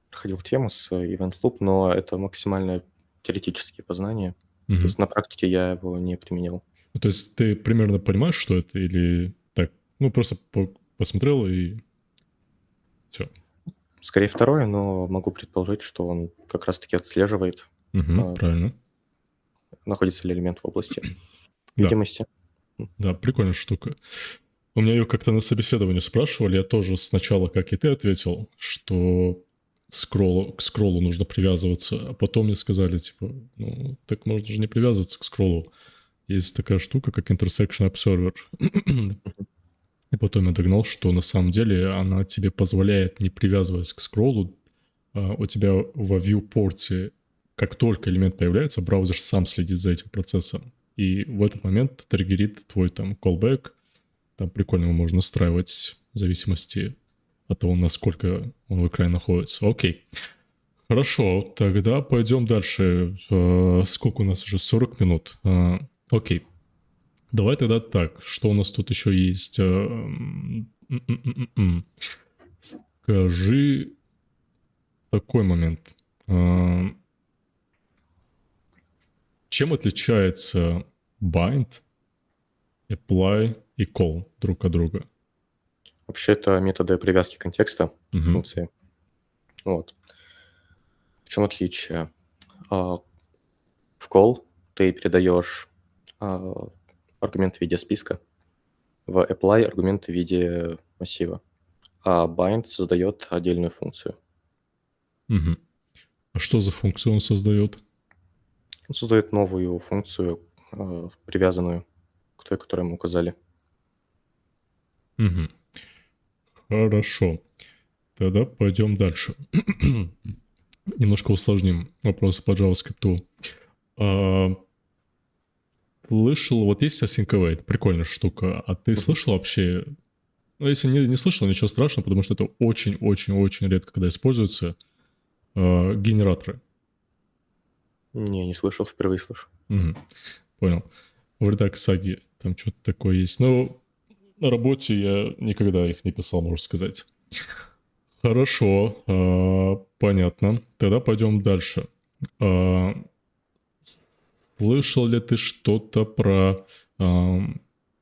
проходил тему с Event Loop, но это максимально теоретические познания. То Угу. есть на практике я его не применял. Ну, то есть ты примерно понимаешь, что это, или так? Ну, просто посмотрел и все. Скорее второе, но могу предположить, что он как раз-таки отслеживает, Угу, а, правильно. находится ли элемент в области Да, видимости. да, прикольная штука. У меня ее как-то на собеседовании спрашивали, я тоже сначала, как и ты, ответил, что к скроллу нужно привязываться, а потом мне сказали, типа, ну, так можно же не привязываться к скроллу. Есть такая штука, как Intersection Observer. И потом я догнал, что на самом деле она тебе позволяет, не привязываясь к скроллу, у тебя во viewport, как только элемент появляется, браузер сам следит за этим процессом. И в этот момент триггерит твой там callback. Там прикольно его можно настраивать в зависимости от того, насколько он в экране находится. Окей. Хорошо, тогда пойдем дальше. Сколько у нас уже? 40 минут. Окей. Давай тогда так. Что у нас тут еще есть? Скажи такой момент. Чем отличается bind, apply и call друг от друга? Вообще это методы привязки контекста к Мгм. функции. Вот. В чем отличие? В call ты передаешь аргумент в виде списка, в apply аргументы в виде массива, а bind создает отдельную функцию. Мгм. А что за функцию он создает? Он создает новую функцию, привязанную к той, которую мы указали. Мгм. Хорошо. Тогда пойдем дальше. Немножко усложним вопросы по JavaScript. Слышал, вот есть Async Await, прикольная штука. А ты слышал вообще? Ну, если не слышал, ничего страшного, потому что это очень-очень-очень редко, когда используются генераторы. Не слышал, впервые слышу. Мгм. Понял. В редак саги там что-то такое есть. Но на работе я никогда их не писал, можно сказать. Хорошо, понятно. Тогда пойдем дальше. А, Слышал ли ты что-то про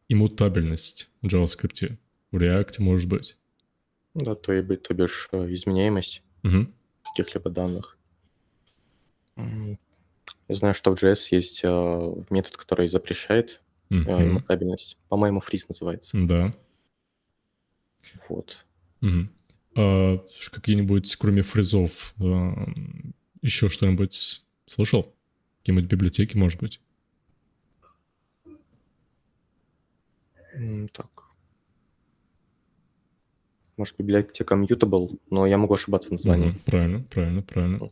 иммутабельность в JavaScript? В React, может быть? Да, то бишь изменяемость Мгм. каких-либо данных. Я знаю, что в JS есть метод, который запрещает Мгм. иммутабельность. По-моему, freeze называется. Да. Вот. Мгм. Какие-нибудь, кроме фризов, еще что-нибудь слышал? Какие-нибудь библиотеки, может быть? Так. Может, библиотека Mutable, но я могу ошибаться в названии. Правильно, правильно, правильно.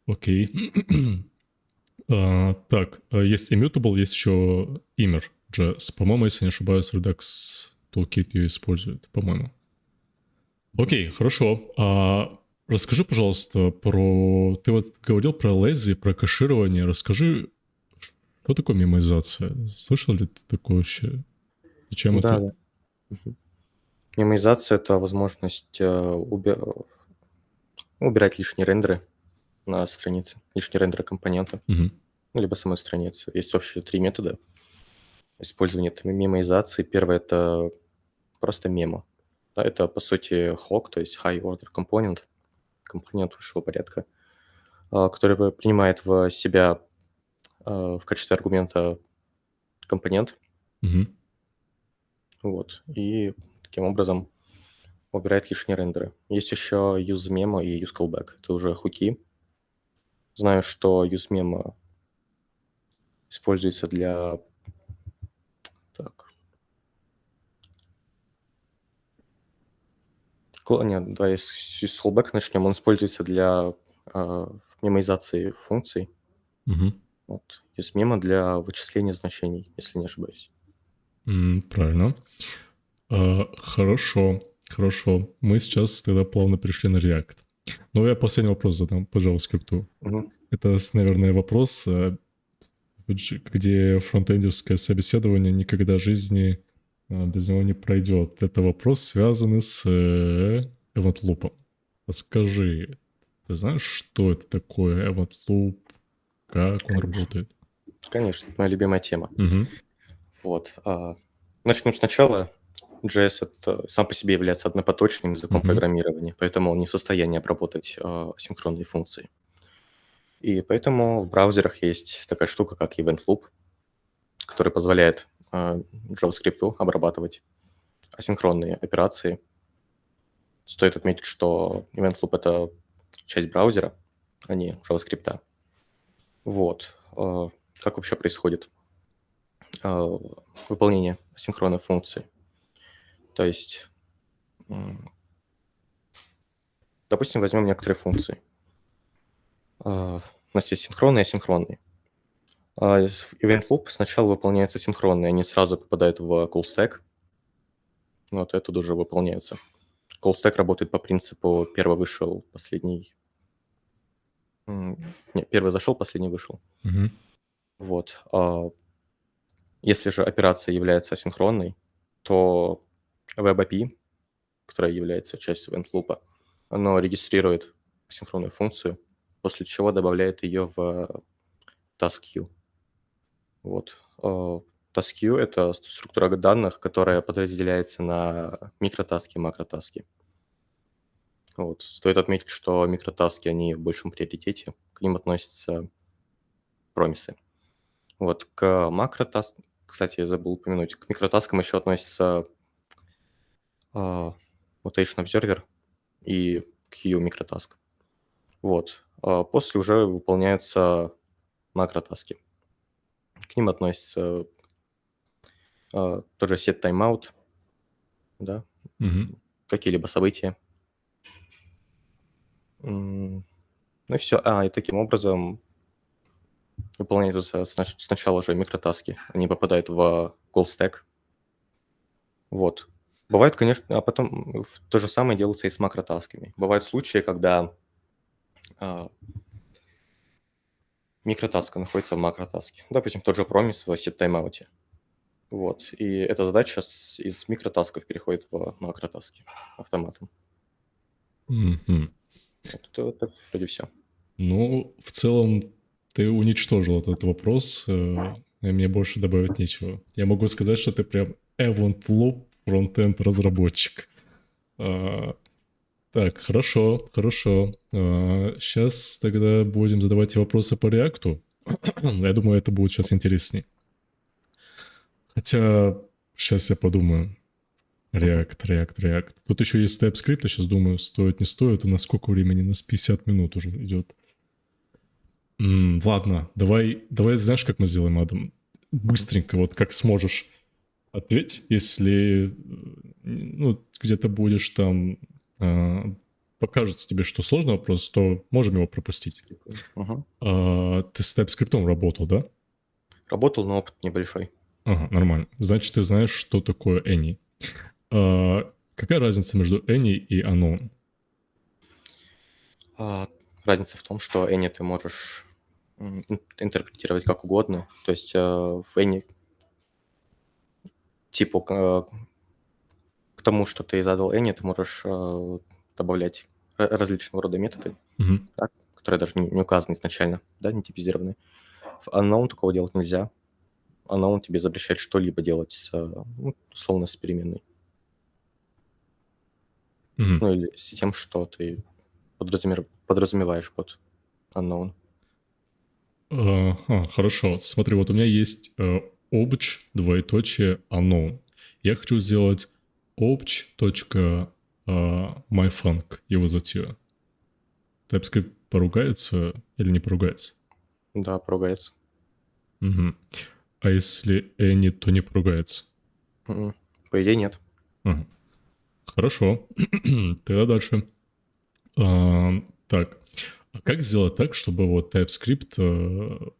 Окей. Так, есть Immutable, есть еще Immer.js. По-моему, если не ошибаюсь, Redux Toolkit ее использует, по-моему. Окей, хорошо. Расскажи, пожалуйста, про... Ты вот говорил про lazy, про кэширование. Расскажи, что такое мемоизация? Слышал ли ты такое вообще? Зачем Да, это? да. Мемоизация — это возможность убирать лишние рендеры на странице, лишние рендеры компонента, Мгм. ну, либо самой страницы. Есть вообще 3 метода использования этой мемоизации. Первое — это просто мемо. Да, это, по сути, HOC, то есть High Order Component, компонент высшего порядка, который принимает в себя в качестве аргумента компонент, Мгм. вот, и таким образом убирает лишние рендеры. Есть еще useMemo и useCallback. Это уже хуки. Знаю, что useMemo используется для... Так. Нет, да, если с useCallback начнем. Он используется для мемоизации функций. Мгм. Вот. useMemo для вычисления значений, если не ошибаюсь. Правильно. Хорошо, хорошо. Мы сейчас тогда плавно перешли на React. Ну, я последний вопрос задам, пожалуйста, скрипту. Мгм. Это, наверное, вопрос, где фронтендерское собеседование никогда в жизни без него не пройдет. Это вопрос, связанный с Event Loop. Скажи, ты знаешь, что это такое Event Loop, как он Конечно. работает? Конечно, это моя любимая тема. Угу. Вот. Начнем сначала. JS это сам по себе является однопоточным языком Угу. программирования, поэтому он не в состоянии обработать асинхронные функции. И поэтому в браузерах есть такая штука, как Event Loop, который позволяет JavaScript обрабатывать асинхронные операции. Стоит отметить, что Event Loop — это часть браузера, а не JavaScript. Вот. Как вообще происходит выполнение асинхронной функции? То есть, допустим, возьмем некоторые функции. У нас есть синхронные и асинхронные. Event Loop сначала выполняется синхронные, они сразу попадают в call stack. Вот это уже выполняется. Call stack работает по принципу первый вышел, последний... Нет, первый зашел, последний вышел. Угу. Вот. Если же операция является асинхронной, то Web-API, которая является частью Event Loop, оно регистрирует асинхронную функцию, после чего добавляет ее в task queue. Вот. Task queue — это структура данных, которая подразделяется на микротаски и макротаски. Вот. Стоит отметить, что микротаски, они в большем приоритете, к ним относятся промисы. Вот. К макротаскам, кстати, я забыл упомянуть, к микротаскам еще относится Mutation Observer и Queue микротаск. Вот. После уже выполняются макротаски. К ним относится тот же set timeout, да, Угу. какие-либо события. Ну и все. И таким образом выполняются сначала же микротаски. Они попадают в call stack. Вот. Бывает, конечно, а потом то же самое делается и с макротасками. Бывают случаи, когда микротаска находится в макротаске. Допустим, тот же промис в set timeout. Вот. И эта задача из микротасков переходит в макротаски автоматом. Угу. Вот это вроде все. Ну, в целом, ты уничтожил этот вопрос, и мне больше добавить нечего. Я могу сказать, что ты прям Event Loop фронтенд разработчик. Так, хорошо, хорошо. Сейчас тогда будем задавать вопросы по реакту. Я думаю, это будет сейчас интереснее. Хотя, сейчас я подумаю. React. Тут еще есть TypeScript, я сейчас думаю, стоит, не стоит. У нас сколько времени? У нас 50 минут уже идет. Ладно, давай, знаешь, как мы сделаем, Адам? Быстренько, вот как сможешь, ответь, если ну, где-то будешь там, покажется тебе, что сложный вопрос, то можем его пропустить. Ты с TypeScript работал, да? Работал, но опыт небольшой. Ага, нормально. Значит, ты знаешь, что такое any. Какая разница между any и unknown? Разница в том, что any ты можешь интерпретировать как угодно. То есть в any типу к тому, что ты задал any, ты можешь добавлять различного рода методы, да, которые даже не указаны изначально, да, не типизированы. В unknown такого делать нельзя. Unknown тебе запрещает что-либо делать условно с переменной. Ну или с тем, что ты подразумеваешь под unknown. Хорошо. Смотри, вот у меня есть obj, двоеточие, unknown. Я хочу сделать obj.myfunc и вызвать ее. TypeScript поругается или не поругается? Да, поругается. Угу. А если any, то не поругается? По идее, нет. Ага. Хорошо. Тогда дальше. Так. А как сделать так, чтобы вот TypeScript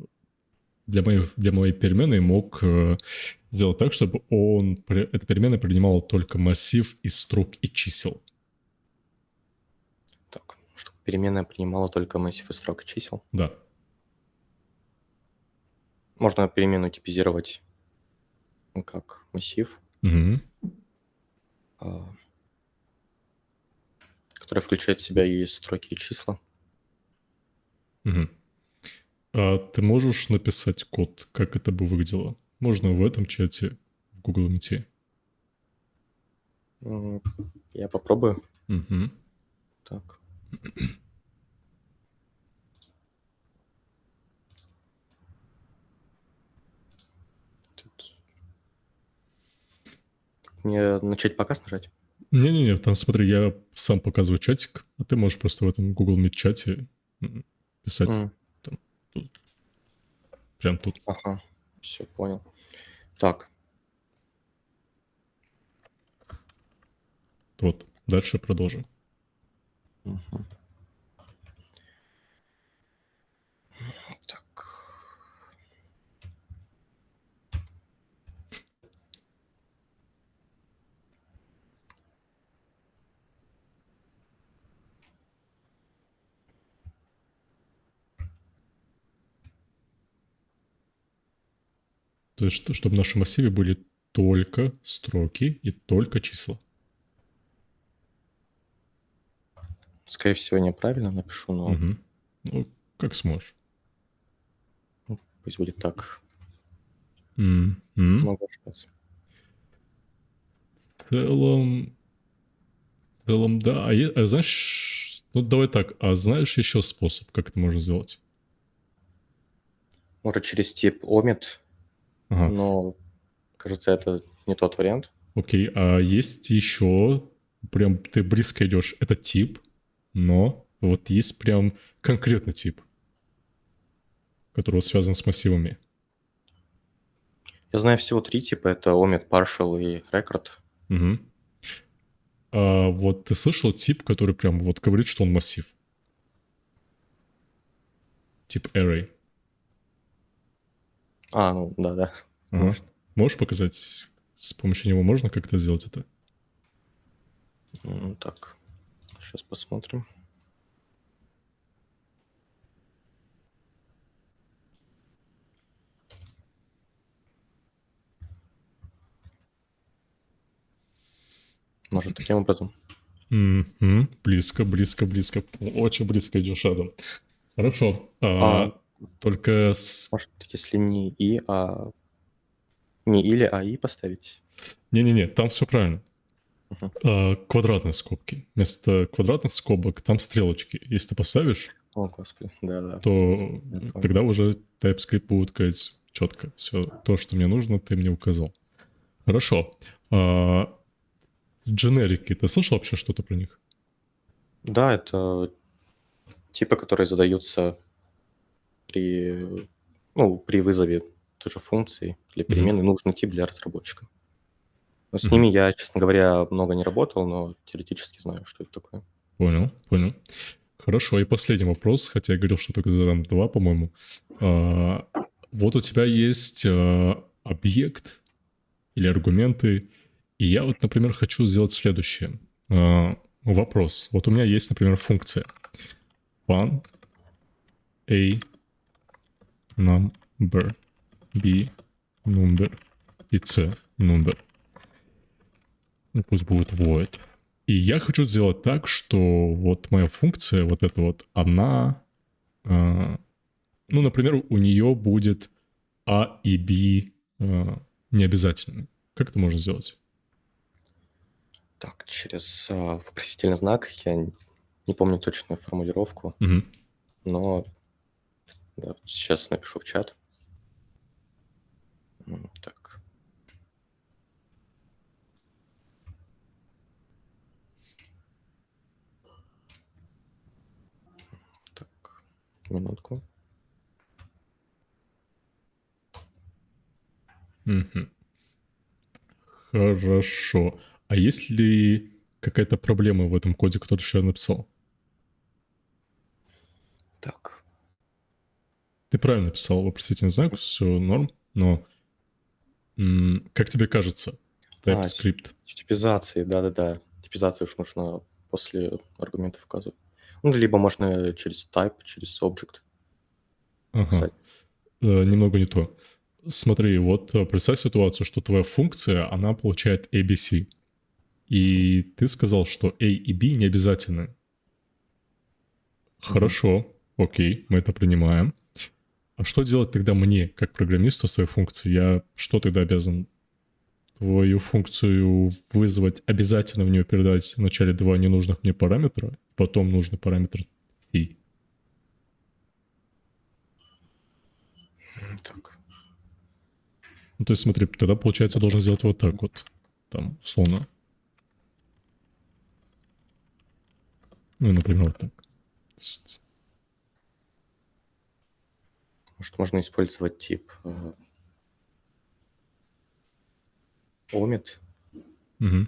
для моей перемены мог сделать так, чтобы эта переменная принимала только массив из строк и чисел? Так, чтобы переменная принимала только массив из строк и чисел. Да. Можно переменную типизировать как массив, Угу. который включает в себя и строки, и числа. Угу. А ты можешь написать код, как это бы выглядело? Можно в этом чате в Google Meet. Я попробую. Угу. Так. Тут. Мне начать показ нажать? Не-не-не, там смотри, я сам показываю чатик, а ты можешь просто в этом Google Meet чате писать. Там, тут. Прям тут. Ага, все, понял. Так. Вот, дальше продолжим. Угу. Так. То есть, чтобы в нашем массиве были только строки и только числа. Скорее всего, неправильно напишу, но Угу. Ну, как сможешь. пусть будет так. Угу. Могу ошибаться. В целом, да. А знаешь, ну давай так, а знаешь еще способ, как это можно сделать? Может, через тип omit, Ага. но, кажется, это не тот вариант. Окей, а есть еще, прям ты близко идешь, это тип, но вот есть прям конкретный тип, который вот связан с массивами. Я знаю всего 3 типа. Это omit, partial и record. Угу. А вот ты слышал тип, который прям вот говорит, что он массив? Тип array. Ну да. Ага. Конечно. Можешь показать, с помощью него можно как-то сделать это? Так, сейчас посмотрим. Может, таким образом? Угу. Близко. Очень близко идешь, Адам. Хорошо. Только Может, если не и, не или, а и поставить? Не-не-не, там все правильно. Угу. Квадратные скобки. Вместо квадратных скобок там стрелочки. Если ты поставишь, О, господи, да. то тогда уже TypeScript будет говорить четко. Все то, что мне нужно, ты мне указал. Хорошо. Дженерики. Ты слышал вообще что-то про них? Да, это типы, которые задаются при вызове той же функции или переменной, нужный тип для разработчика. Но с ними я, честно говоря, много не работал, но теоретически знаю, что это такое. Понял. Хорошо, и последний вопрос, хотя я говорил, что только задам 2, по-моему. Вот у тебя есть объект или аргументы, и я вот, например, хочу сделать следующее. Вопрос. Вот у меня есть, например, функция fun a number, b number и c number. Ну, пусть будет void. И я хочу сделать так, что вот моя функция, вот эта вот, она, ну, например, у нее будет a и b не обязательно. Как это можно сделать? Так, через вопросительный знак я не помню точную формулировку, но да, сейчас напишу в чат. Так. Так, минутку. Хорошо. А есть ли какая-то проблема в этом коде, который еще написал? Так. Ты правильно написал вопросительный знак, все норм, но как тебе кажется, TypeScript? Типизации, да. Типизацию уж нужно после аргументов указывать. Ну, либо можно через type, через object. Ага. Кстати. Немного не то. Смотри, вот представь ситуацию, что твоя функция, она получает ABC. И ты сказал, что A и B не обязательны. Хорошо, окей, мы это принимаем. А что делать тогда мне, как программисту, своей функции? Я что тогда обязан? Твою функцию вызвать, обязательно в нее передать вначале два ненужных мне параметра, потом нужный параметр C. Так. Ну, то есть, смотри, тогда, получается, должен сделать вот так вот. Там, условно. Ну, например, вот так. Может, можно использовать тип omit. Угу.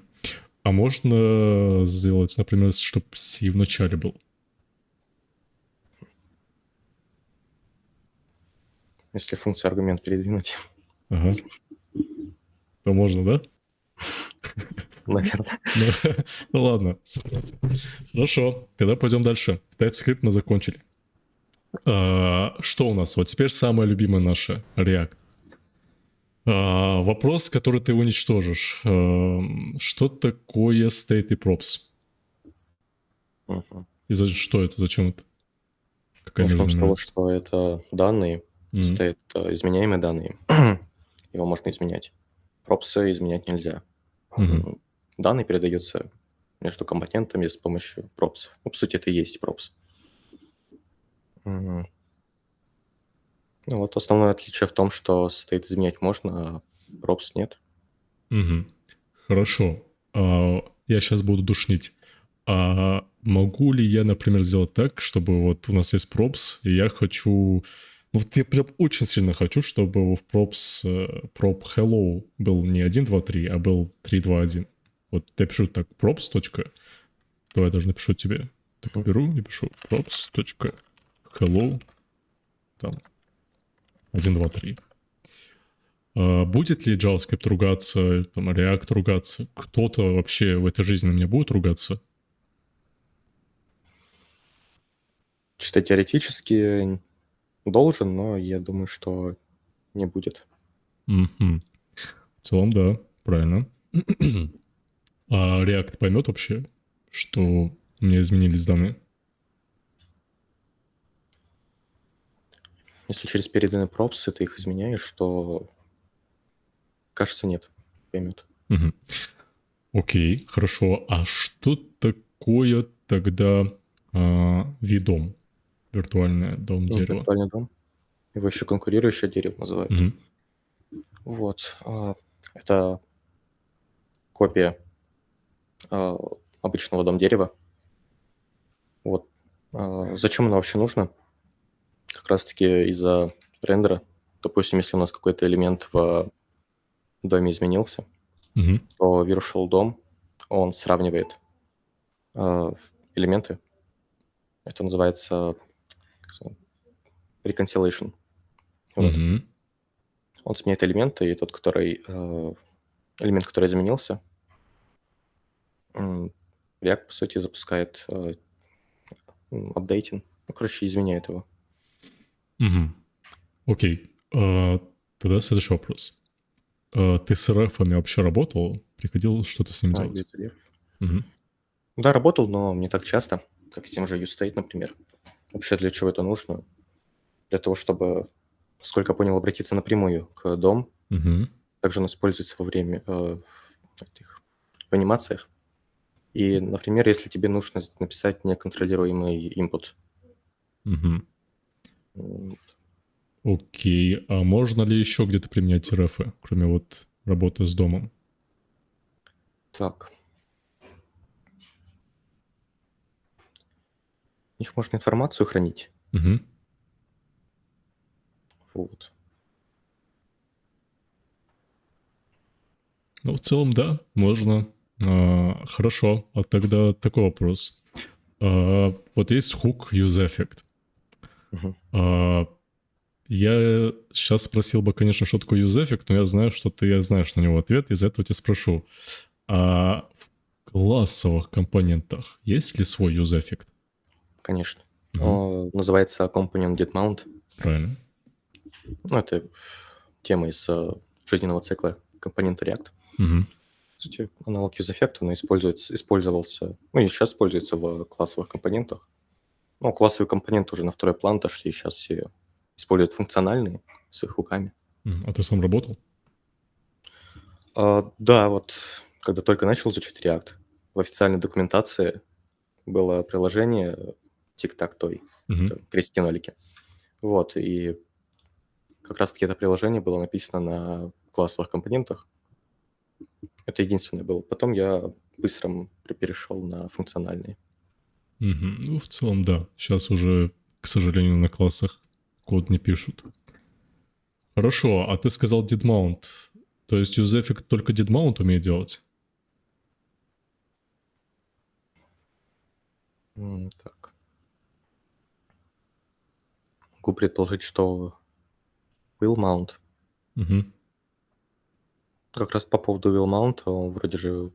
А можно сделать, например, чтобы C в начале был? Если функцию аргумент передвинуть. Ага. То можно, да? Наверное. Ну ладно. Хорошо, тогда пойдем дальше. TypeScript мы закончили. Что у нас? Вот теперь самое любимое наше React. Вопрос, который ты уничтожишь. Что такое state и props? И что это? Зачем это? Какая между Начнем с ними того, разница? что это данные, state — это изменяемые данные. Его можно изменять. Пропсы изменять нельзя. Данные передаются между компонентами с помощью пропсов. Ну, по сути, это и есть пропс. Ну, вот основное отличие в том, что state изменять можно, а пропс нет. Хорошо. Я сейчас буду душнить. Могу ли я, например, сделать так, чтобы вот у нас есть props, и я хочу... Ну, вот я прям очень сильно хочу, чтобы в props prop hello был не 1, 2, 3, а был 3, 2, 1. Вот я пишу так, props. Давай я даже напишу тебе. Так, беру и пишу props.hello там 1, 2, 3. Будет ли JavaScript ругаться, там, React ругаться? Кто-то вообще в этой жизни на меня будет ругаться? Чисто теоретически должен, но я думаю, что не будет. В целом, да, правильно. А React поймет вообще, что у меня изменились данные? Если через переданные пропсы ты их изменяешь, то, кажется, нет, поймет. Окей, хорошо. А что такое тогда VDOM? Виртуальное дом дерева. Виртуальный дом. Его еще конкурирующее дерево называют. Вот. Это копия обычного дом-дерева. Вот. Зачем оно вообще нужно? Как раз-таки из-за рендера. Допустим, если у нас какой-то элемент в доме изменился, то Virtual DOM, он сравнивает элементы. Это называется reconciliation. Вот. Он сменяет элементы, и тот, элемент, который изменился, React, по сути, запускает апдейтинг. Ну, короче, изменяет его. Окей. Тогда следующий вопрос. Ты с RF вообще работал? Приходилось что-то с ним делать? Да, работал, но не так часто, как с тем же uState, например. Вообще для чего это нужно? Для того, чтобы, насколько я понял, обратиться напрямую к DOM. Также он используется во время в анимациях. И, например, если тебе нужно написать неконтролируемый input. Окей. А можно ли еще где-то применять RF, кроме вот работы с домом? Так. В них можно информацию хранить. Вот. Ну, в целом, да, можно. Хорошо. А тогда такой вопрос. Вот есть hook useEffect. Я сейчас спросил бы, конечно, что такое useEffect, но я знаю, что ты знаешь на него ответ, из-за этого тебя спрошу. А в классовых компонентах есть ли свой useEffect? конечно. Называется Companion Get Mount. Правильно. Ну, это тема из жизненного цикла компонента React. По сути, аналог UseEffect, но использовался, ну и сейчас используется в классовых компонентах. Ну, классовые компоненты уже на второй план отошли, сейчас все используют функциональные с их хуками. А ты сам работал? Да, вот когда только начал изучать React, в официальной документации было приложение Tic-Tac-Toe, крестики-нолики. Вот, и как раз-таки это приложение было написано на классовых компонентах. Это единственное было. Потом я быстро перешел на функциональные. Ну, в целом, да. Сейчас уже, к сожалению, на классах код не пишут. Хорошо, а ты сказал didMount. То есть UseEffect только didMount умеет делать? Так. Могу предположить, что willMount. Как раз по поводу willMount, он вроде же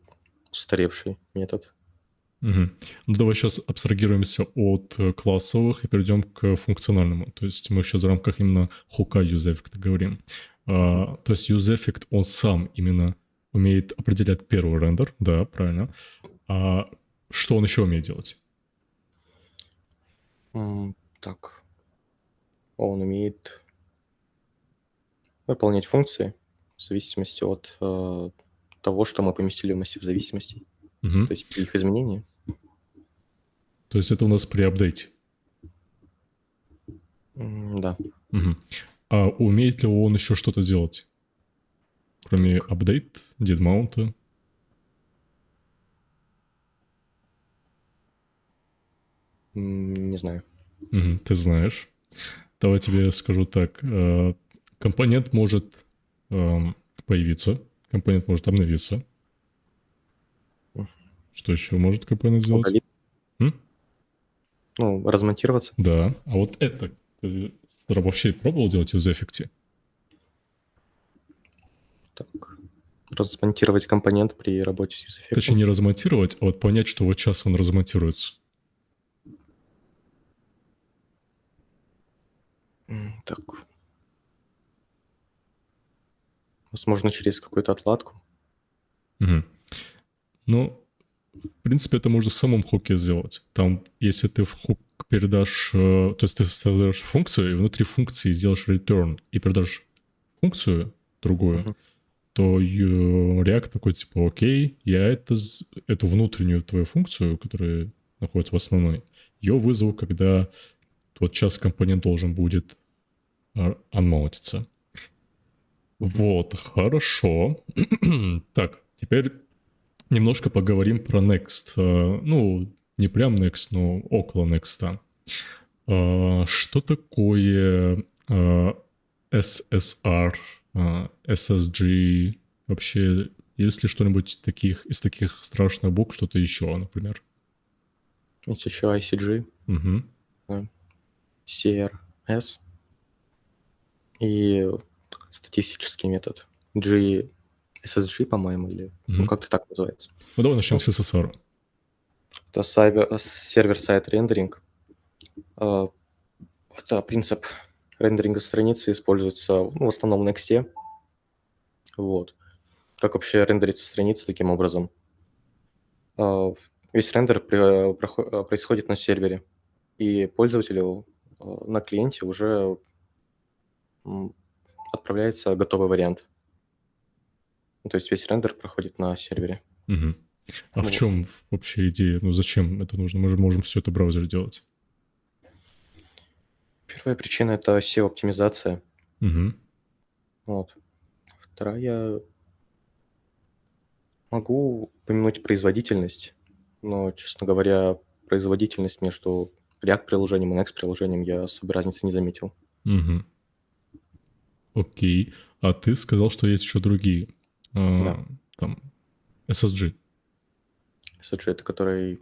устаревший метод. Ну, давай сейчас абстрагируемся от классовых и перейдем к функциональному. То есть мы сейчас в рамках именно хука UseEffect говорим. То есть UseEffect, он сам именно умеет определять первый рендер, да, правильно. А что он еще умеет делать? Так. Он умеет выполнять функции в зависимости от того, что мы поместили в массив зависимостей. То есть их изменения. То есть это у нас при апдейте? Да. А умеет ли он еще что-то делать? Кроме update, didMount? Не знаю. Ты знаешь. Давай тебе скажу так. Компонент может появиться, компонент может обновиться. Что еще может компонент сделать? Удалить. Ну, размонтироваться. Да. А вот это ты вообще пробовал делать в UseEffect? Так. Размонтировать компонент при работе с UseEffect. Точнее, не размонтировать, а вот понять, что вот сейчас он размонтируется. Так. Возможно, через какую-то отладку. Ну, в принципе, это можно в самом хуке сделать. Там, если ты в хук передашь... То есть ты создаешь функцию, и внутри функции сделаешь return, и передашь функцию другую, то React такой, типа, окей, я эту внутреннюю твою функцию, которая находится в основной, ее вызову, когда вот сейчас компонент должен будет анмаунтиться. Вот, хорошо. Так, теперь немножко поговорим про Next. Ну, не прям Next, но около Next. Что такое SSR, SSG? Вообще, есть ли что-нибудь из таких страшных букв, что-то еще, например? Есть еще ICG, CRS и статистический метод SSG, по-моему, или ну, как-то так называется. Ну, давай начнем с SSR. Это сервер-сайд рендеринг. Это принцип рендеринга страницы используется в основном в Next. Вот. Как вообще рендерится страница таким образом? Весь рендер происходит на сервере, и пользователю на клиенте уже отправляется готовый вариант. То есть весь рендер проходит на сервере. А в чем вообще идея? Ну, зачем это нужно? Мы же можем все это в браузере делать. Первая причина – это SEO-оптимизация. Вот. Вторая – могу упомянуть производительность, но, честно говоря, производительность между React-приложением и Next-приложением я особой разницы не заметил. Окей. А ты сказал, что есть еще другие. Да. Там SSG. SSG – это который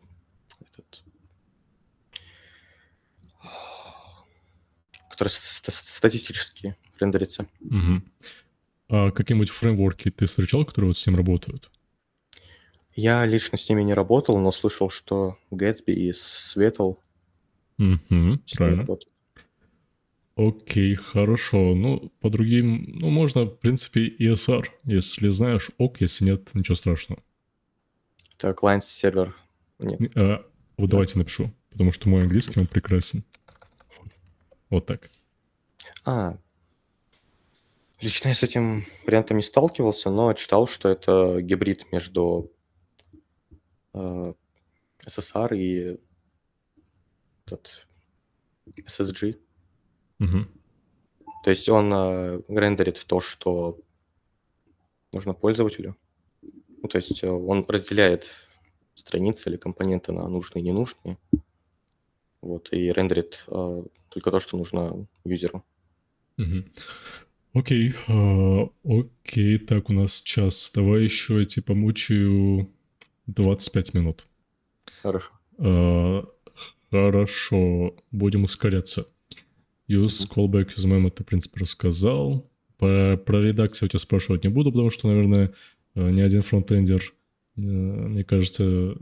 статистически рендерится. А какие-нибудь фреймворки ты встречал, которые вот с ним работают? Я лично с ними не работал, но слышал, что Gatsby и Swetal Всё Правильно. работает. Окей, хорошо. Ну, по другим, ну, можно, в принципе, ESR. Если знаешь, ок, если нет, ничего страшного. Это клиент-сервер. Нет. Вот Да? давайте напишу, потому что мой английский, он прекрасен. Вот так. А, лично я с этим вариантом не сталкивался, но читал, что это гибрид между, э, SSR и этот SSG. Мгм. То есть он, рендерит то, что нужно пользователю. Ну, то есть, он разделяет страницы или компоненты на нужные и ненужные. Вот, и рендерит, только то, что нужно юзеру. Мгм. Окей, окей, так, у нас час. Давай еще, типа, мучаю 25 минут. Хорошо. А, Хорошо, будем ускоряться. Use Мгм. callback, use memo ты, в принципе, рассказал. Про редакцию я тебя спрашивать не буду, потому что, наверное, ни один фронтендер, мне кажется,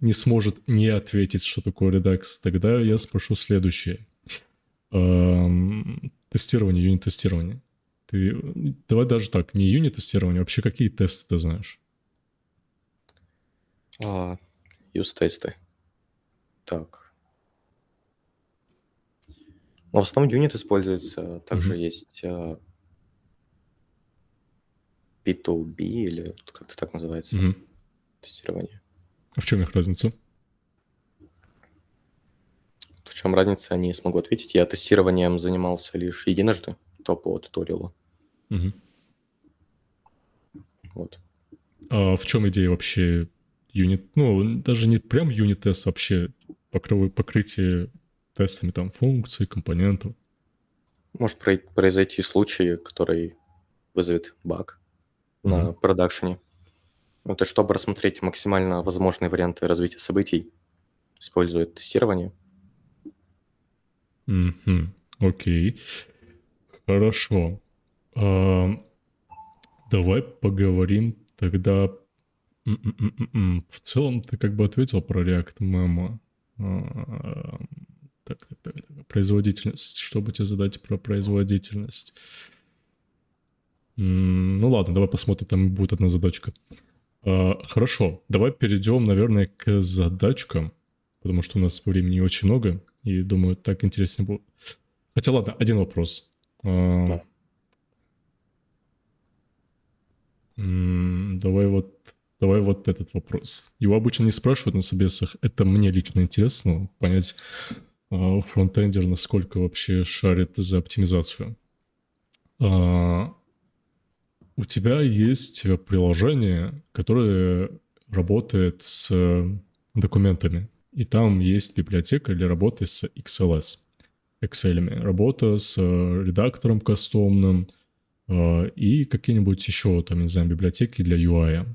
не сможет не ответить, что такое редакс. Тогда я спрошу следующее. Тестирование, юнит-тестирование. Ты, давай даже так, не юнит-тестирование, вообще какие тесты ты знаешь? Юз-тесты. Так. Ну, в основном юнит используется. Мгм. Также есть, P2B или вот как-то так называется Мгм. тестирование. А в чем их разница? В чем разница, не смогу ответить. Я тестированием занимался лишь единожды, то по туториалу. Мгм. Вот. А в чем идея вообще юнит? Ну, даже не прям юнит-тест, вообще покрытие тестами там функций, компонентов. Может произойти случай, который вызовет баг Мгм. на продакшене. Это чтобы рассмотреть максимально возможные варианты развития событий, используя тестирование. Мгм. Окей. Хорошо. А, Давай поговорим тогда. В целом ты как бы ответил про React Memo. А, так. Производительность. Что бы тебе задать про производительность? Ну ладно, давай посмотрим, там будет одна задачка. Хорошо, давай перейдем, наверное, к задачкам, потому что у нас времени не очень много, и думаю, так интереснее будет. Хотя ладно, один вопрос. А, Да. давай вот этот вопрос. Его обычно не спрашивают на собесах. Это мне лично интересно понять, фронтендер насколько вообще шарит за оптимизацию. А, У тебя есть приложение, которое работает с документами. И там есть библиотека для работы с XLS. Excel, работа с редактором кастомным и какие-нибудь еще, там, не знаю, библиотеки для UI.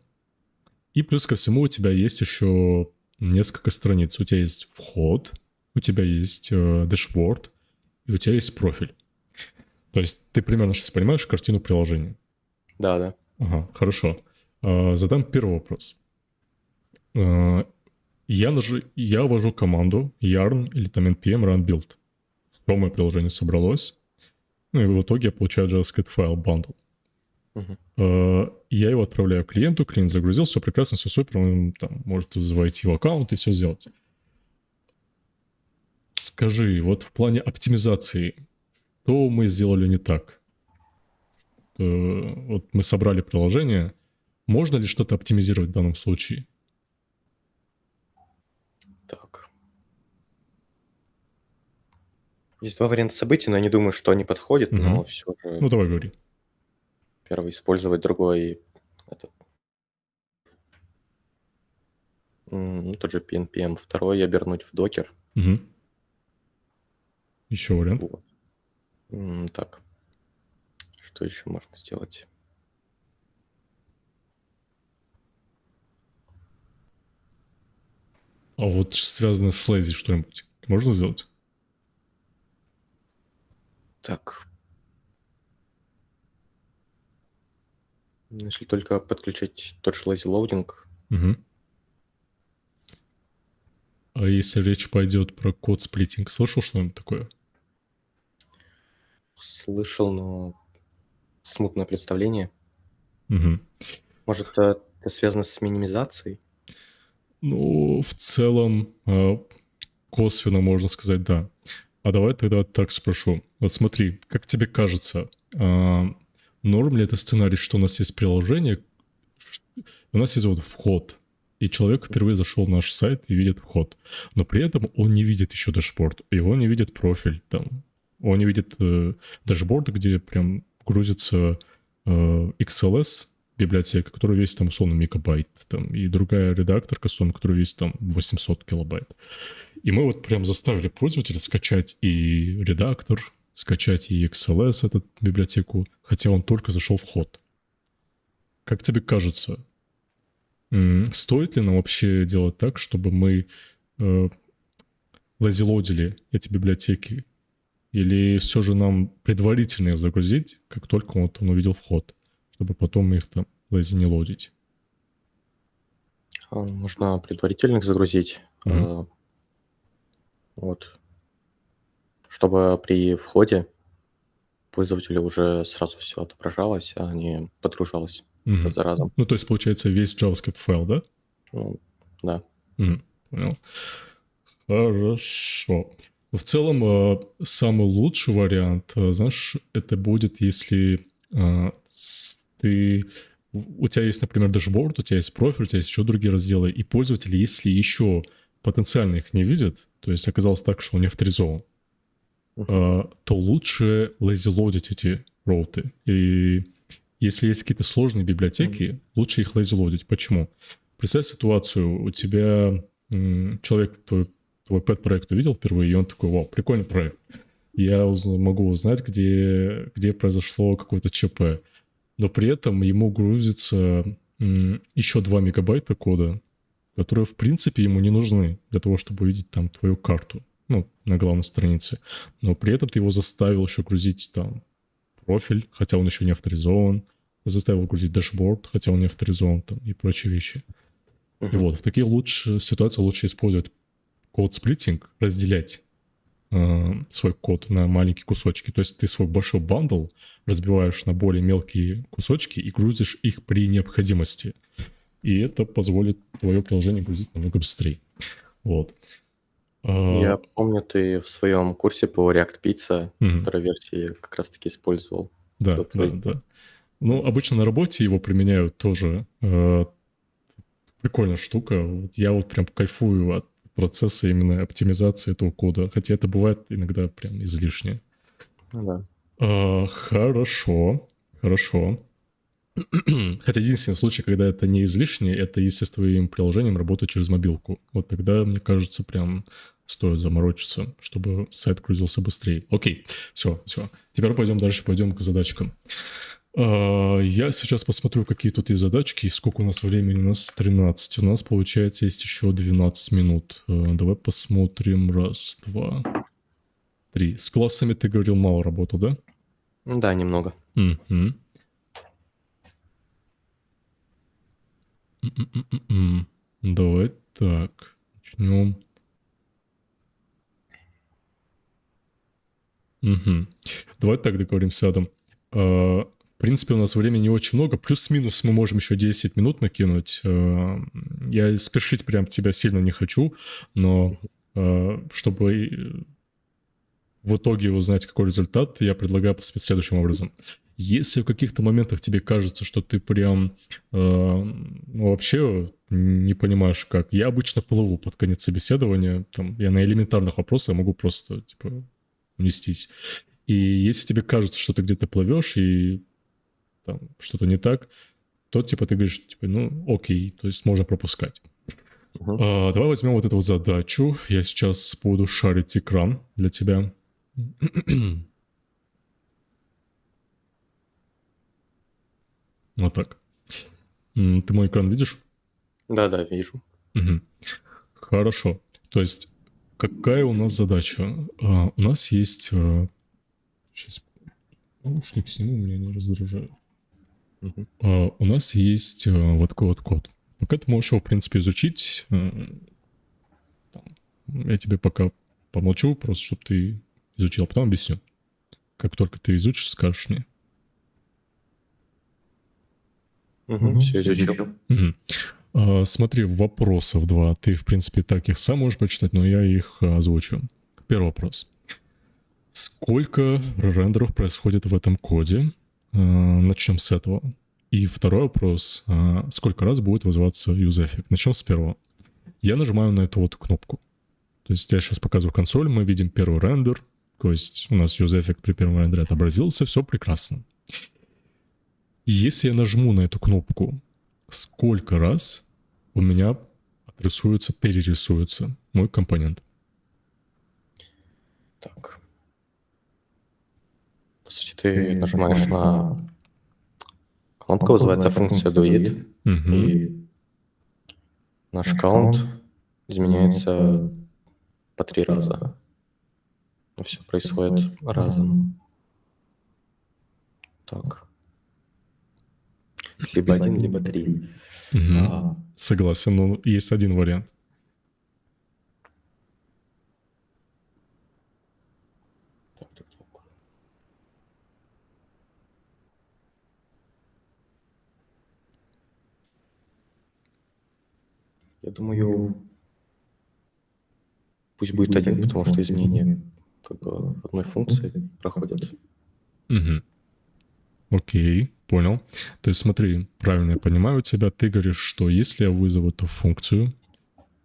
И плюс ко всему у тебя есть еще несколько страниц. У тебя есть вход, у тебя есть дэшборд, и у тебя есть профиль. То есть ты примерно сейчас понимаешь картину приложения. Да. Ага, хорошо. Задам первый вопрос. А, я ввожу команду yarn или там npm run build. Все мое приложение собралось. Ну и в итоге я получаю JavaScript файл bundle. Мгм. Я его отправляю клиенту, клиент загрузил, все прекрасно, все супер, он там может войти в аккаунт и все сделать. Скажи, вот в плане оптимизации, что мы сделали не так? Вот мы собрали приложение, можно ли что-то оптимизировать в данном случае? Так. Есть 2 варианта событий, но я не думаю, что они подходят, Мгм. но все же Ну, давай говори. первый использовать, другой этот, ну, тот же PNPM, второй обернуть в докер. Мгм. Еще вариант. Вот. Так, что еще можно сделать? А вот связанное с lazy что-нибудь можно сделать? Так, если только подключить тот же lazy loading. Мгм. А если речь пойдет про код-сплитинг, слышал что-нибудь такое? Слышал, но смутное представление. Угу. Может, это связано с минимизацией? Ну, в целом, косвенно можно сказать «да». А давай тогда так спрошу. Вот смотри, как тебе кажется, норм ли это сценарий, что у нас есть приложение, у нас есть вот вход, и человек впервые зашел на наш сайт и видит вход, но при этом он не видит еще дашборд, и он не видит профиль, там, он не видит дашборд, где прям грузится XLS библиотека, которая весит там условно мегабайт, там, и другая редакторка, условно, которая весит там 800 килобайт. И мы вот прям заставили пользователя скачать и редактор, скачать и XLS, эту библиотеку, хотя он только зашел в вход. Как тебе кажется, стоит ли нам вообще делать так, чтобы мы лазилодили эти библиотеки? Или все же нам предварительно их загрузить, как только вот он увидел вход, чтобы потом их там лази не лодить? Можно предварительно их загрузить. Вот. Чтобы при входе пользователю уже сразу все отображалось, а не подгружалось раз за разом. Ну, то есть, получается, весь JavaScript файл, да? Ну, да. Понял. Хорошо. В целом, самый лучший вариант, знаешь, это будет, если у тебя есть, например, дашборд, у тебя есть профиль, у тебя есть еще другие разделы, и пользователь, если еще потенциально их не видит, то есть оказалось так, что он не авторизован, то лучше лазилодить эти роуты. И если есть какие-то сложные библиотеки, лучше их лазилодить. Почему? Представь ситуацию, у тебя человек твой пэт-проект увидел впервые, и он такой: вау, прикольный проект. Я могу узнать, где произошло какое-то ЧП. Но при этом ему грузится еще 2 мегабайта кода, которые, в принципе, ему не нужны для того, чтобы увидеть там твою карту, ну, на главной странице. Но при этом ты его заставил еще грузить там профиль, хотя он еще не авторизован. Ты заставил грузить дашборд, хотя он не авторизован, там, и прочие вещи. И вот в таких ситуациях лучше использовать код-сплитинг, разделять свой код на маленькие кусочки. То есть ты свой большой бандл разбиваешь на более мелкие кусочки и грузишь их при необходимости. И это позволит твое приложение грузить намного быстрее. Вот. Я помню, ты в своем курсе по React Pizza второй версии как раз-таки использовал. Да. Ну, обычно на работе его применяют тоже. Прикольная штука. Я вот прям кайфую от процесса именно оптимизации этого кода, хотя это бывает иногда прям излишне. Да. Хорошо. Хотя единственный случай, когда это не излишне, это если с твоим приложением работать через мобилку. Вот тогда, мне кажется, прям стоит заморочиться, чтобы сайт грузился быстрее. Окей, все. Теперь пойдем к задачкам. Я сейчас посмотрю, какие тут есть задачки, и сколько у нас времени. У нас 13. У нас, получается, есть еще 12 минут. Давай посмотрим. 1, 2, 3. С классами ты говорил, мало работал, да? Да, немного. Давай так. Начнем. Давай так договоримся, Адам. В принципе, у нас времени не очень много. Плюс-минус мы можем еще 10 минут накинуть. Я спешить прям тебя сильно не хочу, но чтобы в итоге узнать, какой результат, я предлагаю поступить следующим образом. Если в каких-то моментах тебе кажется, что ты прям вообще не понимаешь, как... Я обычно плыву под конец собеседования. Там, я на элементарных вопросах могу просто унестись. И если тебе кажется, что ты где-то плывешь и там что-то не так, то ты говоришь, окей, то есть можно пропускать. Давай возьмем вот эту вот задачу. Я сейчас буду шарить экран для тебя. Вот так. Ты мой экран видишь? Да, вижу. Хорошо. То есть какая у нас задача? У нас есть... Сейчас наушник сниму, меня не раздражает. У нас есть вот такой вот код. Пока ты можешь его, в принципе, изучить. Я тебе пока помолчу, просто чтобы ты изучил, а потом объясню. Как только ты изучишь, скажешь мне. Все изучил. Смотри, вопросов два. Ты, в принципе, так их сам можешь прочитать, но я их озвучу. Первый вопрос. Сколько рендеров происходит в этом коде? Начнем с этого. И второй вопрос. Сколько раз будет вызываться useEffect? Начнем с первого. Я нажимаю на эту вот кнопку. То есть я сейчас показываю консоль, мы видим первый рендер. То есть у нас useEffect при первом рендере отобразился, все прекрасно. Если я нажму на эту кнопку, сколько раз у меня отрисуется, перерисуется мой компонент? Так. По сути, ты нажимаешь на кнопку, вызывается функция doIt, и наш count изменяется по 3 раза. Все происходит разом. Так. Либо 1, либо 3. Согласен, но есть один вариант. Я думаю, пусть будет 1, потому что изменения как бы в одной функции проходят. Окей, понял. То есть смотри, правильно я понимаю тебя, ты говоришь, что если я вызову эту функцию,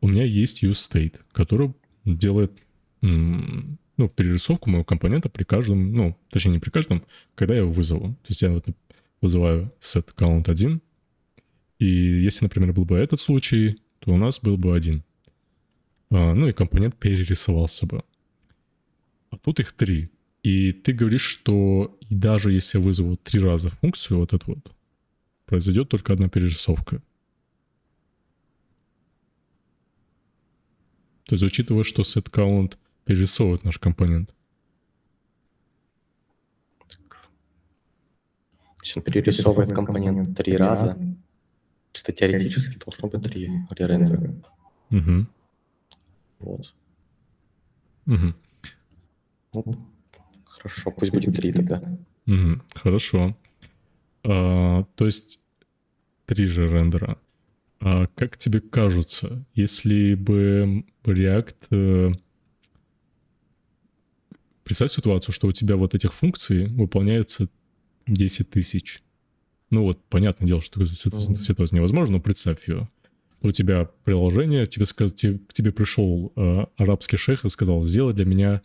у меня есть useState, который делает перерисовку моего компонента при каждом, точнее не при каждом, когда я его вызову. То есть я вот вызываю setCount1, и если, например, был бы этот случай, то у нас был бы 1. И компонент перерисовался бы. А тут их 3. И ты говоришь, что даже если я вызову 3 раза функцию вот эту вот, произойдет только одна перерисовка. То есть учитывая, что setCount перерисовывает наш компонент. Если он перерисовывает компонент 3 раза, чисто теоретически должно быть 3 ререндера. Вот. Хорошо, пусть будет 3 тогда. Хорошо. То есть 3 же рендера. Как тебе кажется, если бы React... Представь ситуацию, что у тебя вот этих функций выполняется 10 тысяч. Понятное дело, что ситуация невозможно, но представь ее. У тебя приложение, тебе пришел арабский шейх и сказал, сделай для меня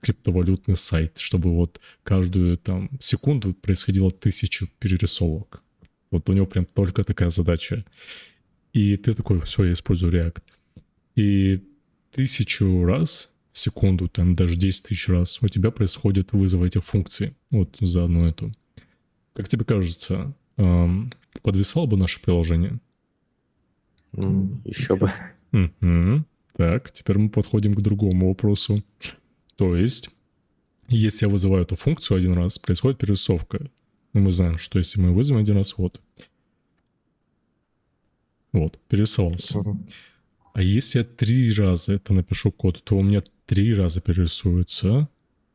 криптовалютный сайт, чтобы вот каждую там секунду происходило 1000 перерисовок. Вот у него прям только такая задача. И ты такой, все, я использую React. И 1000 раз в секунду, там даже 10 тысяч раз у тебя происходит вызов этих функций. Вот за одну эту. Как тебе кажется, подвисало бы наше приложение? Еще бы. Так, теперь мы подходим к другому вопросу. То есть, если я вызываю эту функцию один раз, происходит перерисовка. Мы знаем, что если мы вызовем один раз, вот, перерисовался. А если я 3 раза это напишу код, то у меня 3 раза перерисуется.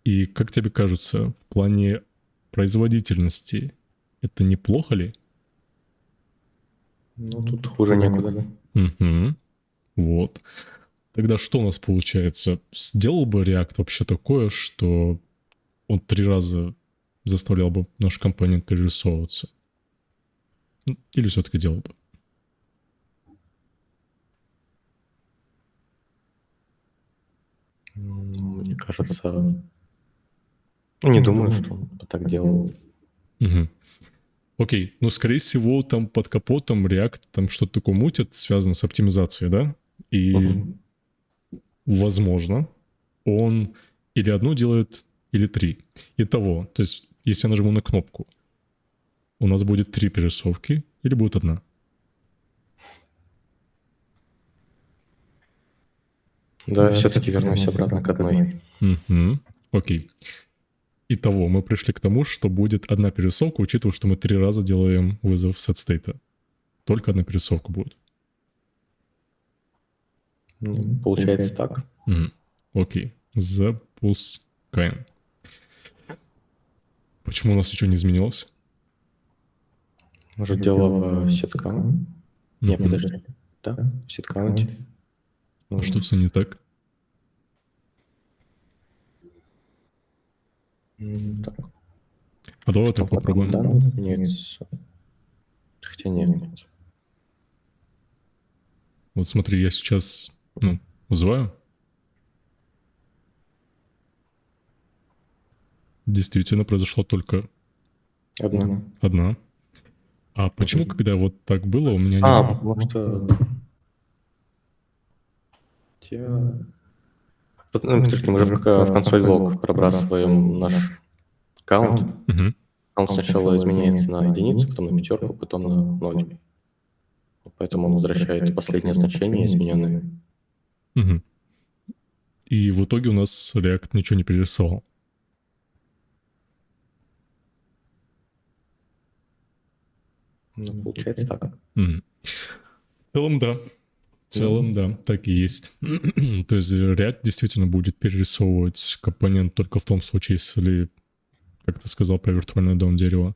И как тебе кажется, в плане производительности это неплохо ли? Тут хуже некуда. Вот. Тогда что у нас получается? Сделал бы React вообще такое, что он 3 раза заставлял бы наш компонент перерисовываться? Или все-таки делал бы? Мне кажется... Не думаю, что он так делал. Окей, скорее всего, там под капотом React там что-то такое мутит, связано с оптимизацией, да? И, возможно, он или одну делает, или 3. Итого, то есть, если я нажму на кнопку, у нас будет 3 перерисовки или будет 1? Да, все-таки вернусь обратно к одной. Окей. Итого, мы пришли к тому, что будет 1 перерисовка, учитывая, что мы 3 раза делаем вызов setState. Только 1 перерисовка будет. Получается так. Окей, запускаем. Почему у нас ничего не изменилось? Может, дело в setkount? Не, подожди. Да, в setkount. А что с ним не так? Так. А давай так попробуем. Нет. Хотя нет. Вот смотри, я сейчас вызываю. Действительно, произошло только одна. А почему, когда вот так было, у меня не... потому что... Подожди, мы же в консоль лог пробрасываем наш аккаунт. Он сначала изменяется на единицу, потом на пятерку, потом на 0. Поэтому он возвращает последнее значение измененное. И в итоге у нас React ничего не перерисовал. Получается так. В целом, да. В целом, да, так и есть. То есть React действительно будет перерисовывать компонент только в том случае, если, как ты сказал про виртуальный дом дерева,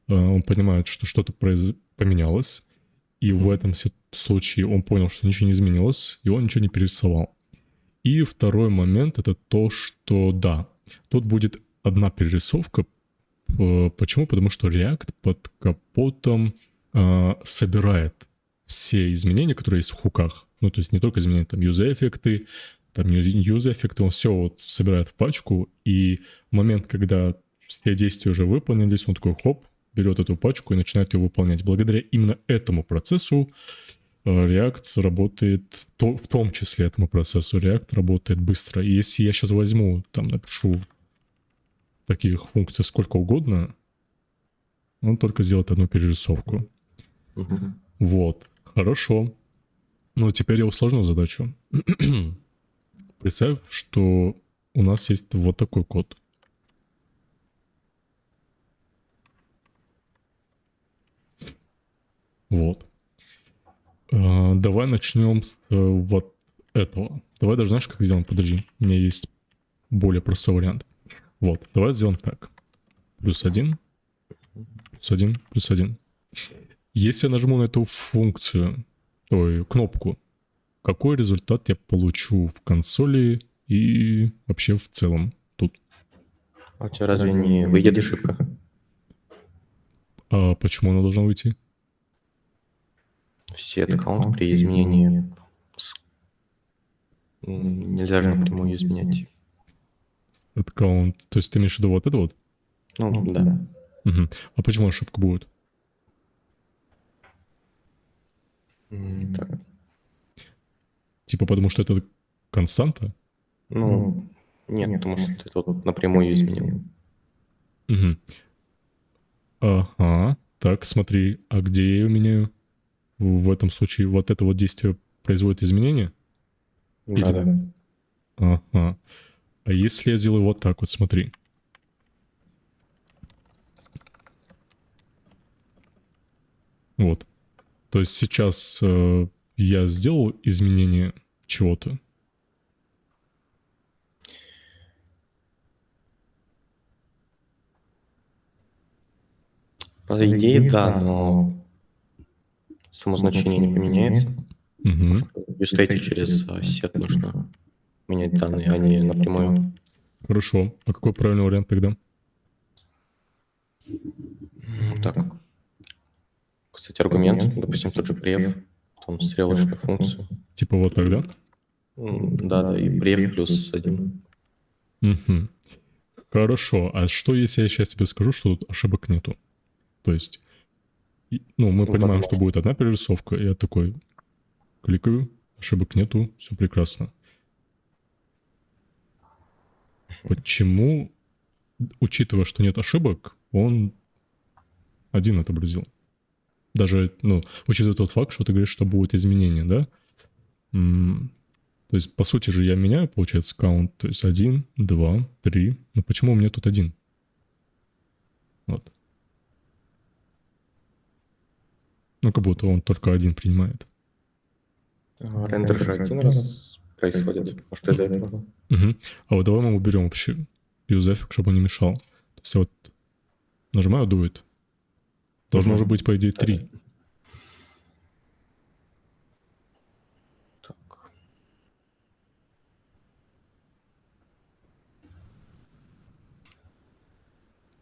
он понимает, что что-то поменялось, и в этом случае он понял, что ничего не изменилось, и он ничего не перерисовал. И второй момент — это то, что да, тут будет одна перерисовка. Почему? Потому что React под капотом собирает все изменения, которые есть в хуках. Ну, то есть не только изменения, там, юзер-эффекты, там, юзер-эффекты, он все вот собирает в пачку, и в момент, когда все действия уже выполнились, он такой, хоп, берет эту пачку и начинает ее выполнять. Благодаря именно этому процессу React работает, в том числе этому процессу React работает быстро. И если я сейчас возьму, там, напишу таких функций сколько угодно, он только сделает одну перерисовку. Вот, хорошо. Ну, теперь я усложню задачу. Представь, что у нас есть вот такой код. Вот. Давай начнем с вот этого. Давай даже, знаешь, как сделаем? Подожди, у меня есть более простой вариант. Вот, давай сделаем так. +1, +1, +1. Если я нажму на эту функцию, то кнопку, какой результат я получу в консоли и вообще в целом тут? А у тебя разве не выйдет ошибка? А почему она должна выйти? Все аккаунт при изменении нельзя же напрямую изменять. Аккаунт. То есть ты имеешь в виду вот это вот? Ну, да. А почему ошибка будет? Так. Типа потому что это константа? Ну, нет, потому что ты тут напрямую изменил. Ага. Так, смотри, а где я ее меняю? В этом случае вот это вот действие производит изменения? Да. Ага. А если я сделаю вот так вот, смотри. Вот. То есть сейчас я сделал изменение чего-то. По идее, да, но само значение не поменяется. Юстейте через сет нужно менять данные, а не напрямую. Хорошо. А какой правильный вариант тогда? Так. Кстати, аргумент, допустим, тот же преф, потом стрелочную функцию. Типа вот так, да? Да, и преф +1. Хорошо. А что, если я сейчас тебе скажу, что тут ошибок нету? То есть, ну, мы понимаем, что будет одна перерисовка, и я такой кликаю, ошибок нету, все прекрасно. Почему, учитывая, что нет ошибок, он один отобразил? Даже, ну, учитывая тот факт, что ты говоришь, что будет изменение, да? То есть, по сути же, я меняю, получается, каунт. То есть 1, 2, 3. Но почему у меня тут 1? Вот. Ну, как будто он только один принимает. Рендер же один раз происходит, может, из-за этого. Угу. А вот давай мы уберем вообще UseEffect, чтобы он не мешал. То есть я вот нажимаю Do It. Должно уже быть, по идее, 3. Так.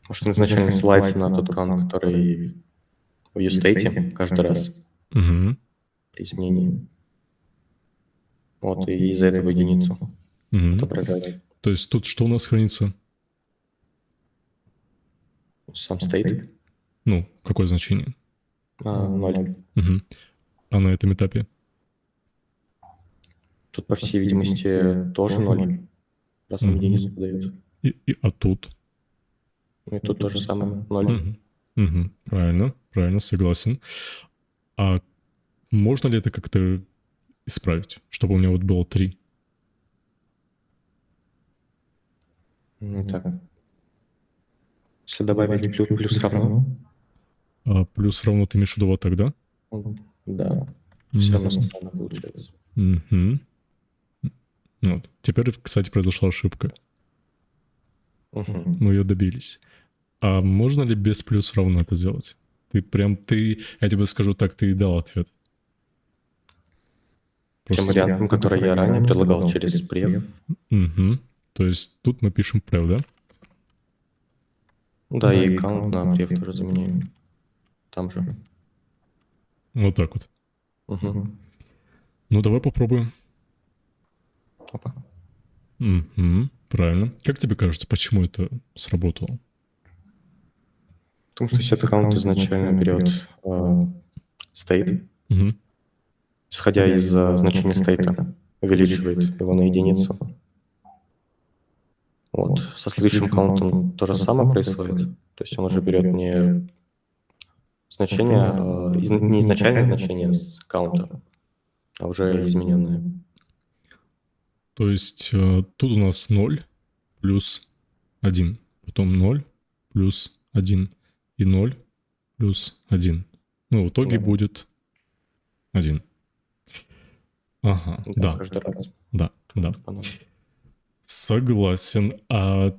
Может, он изначально ссылается на тот аккаунт, который в UState каждый раз Угу. при изменении. Вот, и из-за этого единицу отображает. То есть тут что у нас хранится? Сам state. Ну, какое значение? 0. Угу. А на этом этапе? Тут, по всей видимости, тоже 0. Раз он единицу дает. А тут? И тут то же самое, 0. Угу. Правильно, согласен. А можно ли это как-то исправить, чтобы у меня вот было 3? Так. Если добавить плюс равно. А плюс равно ты имеешь в виду вот так, да? Да. Все равно странно получается. Угу. Вот. Теперь, кстати, произошла ошибка. Мы ее добились. А можно ли без плюс равно это сделать? Я тебе скажу так, ты и дал ответ. Тем вариантом, который я ранее предлагал через прев. Угу. То есть тут мы пишем прев, да? Да, и аккаунт на прев тоже заменяем. Там же. Вот так вот. Угу. Ну, давай попробуем. Опа. Угу. Правильно. Как тебе кажется, почему это сработало? Потому что set аккаунт изначально берет state, исходя из значения стейта, увеличивает его на единицу. Вот. Со следующим аккаунтом то же самое происходит. То есть он уже берет не значение, не изначальное значение с аккаунта, а уже измененное. То есть тут у нас 0 плюс 1, потом 0 плюс 1 и 0 плюс 1. Ну, в итоге будет 1. Ага, да. Каждый раз. Да. Согласен. А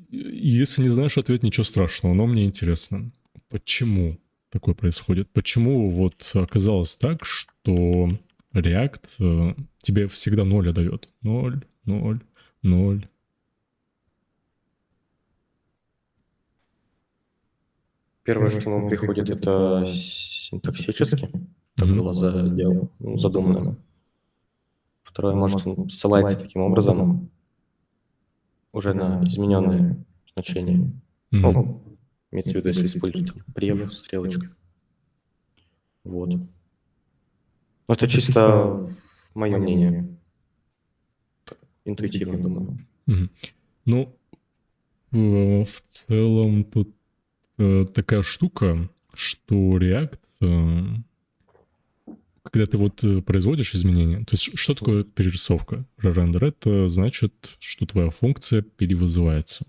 если не знаешь ответ, ничего страшного, но мне интересно, почему такое происходит? Почему вот оказалось так, что React тебе всегда 0 дает? 0, 0, 0. Первое, что ему приходит, это синтаксически. Так было задумано. Второе, может, он ссылается таким образом уже на измененное значение. Ну, имеется в виду, если использовать прев, стрелочка. Вот. Но это чисто мое мнение. Интуитивно думаю. Ну, в целом тут такая штука, что React, когда ты вот производишь изменения, то есть что такое перерисовка? Ререндер — это значит, что твоя функция перевызывается.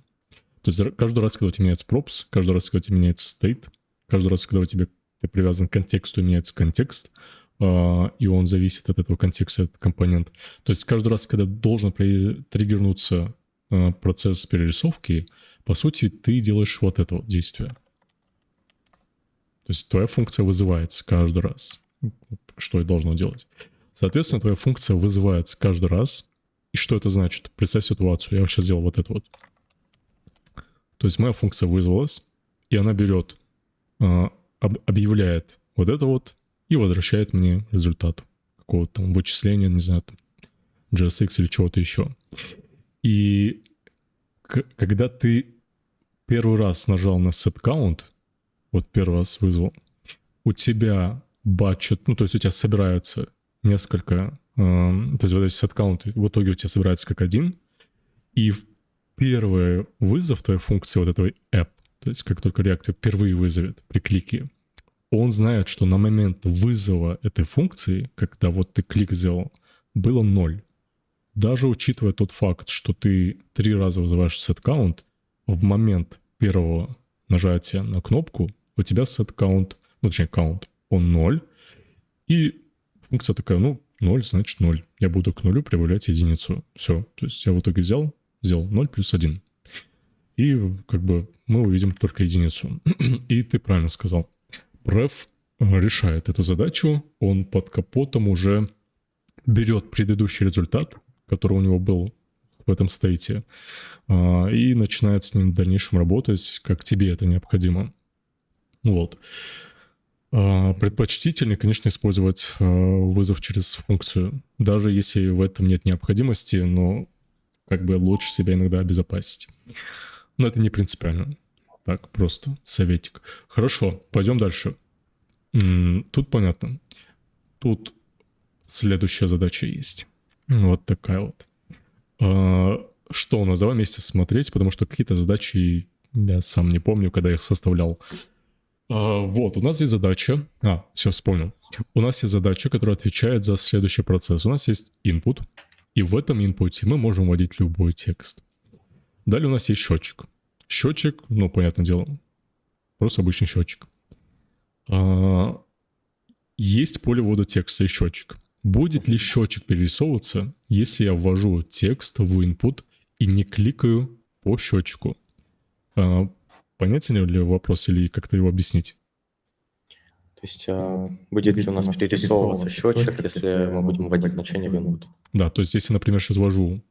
То есть каждый раз, когда у тебя меняется props, каждый раз, когда у тебя меняется state, каждый раз, когда у тебя ты привязан к контексту, меняется контекст, и он зависит от этого контекста, этот компонент. То есть каждый раз, когда должен триггернуться процесс перерисовки, по сути, ты делаешь вот это вот действие. То есть твоя функция вызывается каждый раз. Что и должно делать. Соответственно, твоя функция вызывается каждый раз. И что это значит? Представь ситуацию. Я сейчас сделал вот это вот. То есть моя функция вызвалась, и она берет, объявляет вот это вот и возвращает мне результат какого-то там вычисления, не знаю, там, JSX или чего-то еще. И когда ты первый раз нажал на setCount, вот первый раз вызвал, у тебя батчет, ну, то есть у тебя собираются несколько, то есть вот эти setCount в итоге у тебя собирается как один, и в первый вызов твоей функции вот этого app, то есть как только React впервые вызовет при клике, он знает, что на момент вызова этой функции, когда вот ты клик сделал, было 0. Даже учитывая тот факт, что ты 3 раза вызываешь setCount, в момент первого нажатия на кнопку у тебя setCount, ну точнее count, он 0, и функция такая, ну 0, значит 0. Я буду к нулю прибавлять единицу. Все. То есть я в итоге сделал 0 плюс 1. И как бы мы увидим только единицу. И ты правильно сказал. Преф решает эту задачу. Он под капотом уже берет предыдущий результат, который у него был в этом стейте, и начинает с ним в дальнейшем работать, как тебе это необходимо. Вот. Предпочтительнее, конечно, использовать вызов через функцию, даже если в этом нет необходимости, но как бы лучше себя иногда обезопасить. Но это не принципиально. Так, просто советик. Хорошо, пойдем дальше. Тут понятно. Тут следующая задача есть. Вот такая вот. Что у нас? Давай вместе смотреть, потому что какие-то задачи я сам не помню, когда я их составлял. Вот, у нас есть задача. Все, вспомнил. У нас есть задача, которая отвечает за следующий процесс. У нас есть input, и в этом инпуте мы можем вводить любой текст. Далее у нас есть счетчик. Счетчик, ну, понятное дело, просто обычный счетчик. Есть поле ввода текста и счетчик. Будет ли счетчик перерисовываться, если я ввожу текст в input и не кликаю по счетчику? Понятен ли вопрос или как-то его объяснить? То есть будет ли у нас перерисовываться счетчик, если мы будем вводить значение в input? Да, то есть если, например, сейчас ввожу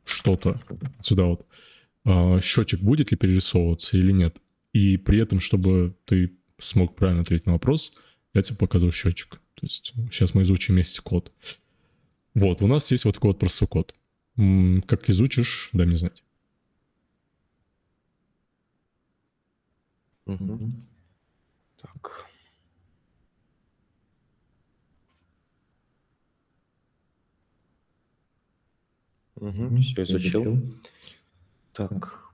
что-то сюда вот, счетчик будет ли перерисовываться или нет? И при этом, чтобы ты смог правильно ответить на вопрос, я тебе показываю счетчик. То есть сейчас мы изучим вместе код. Вот, у нас есть вот такой вот простой код. Как изучишь, дай мне знать. Так. Все изучил. Так.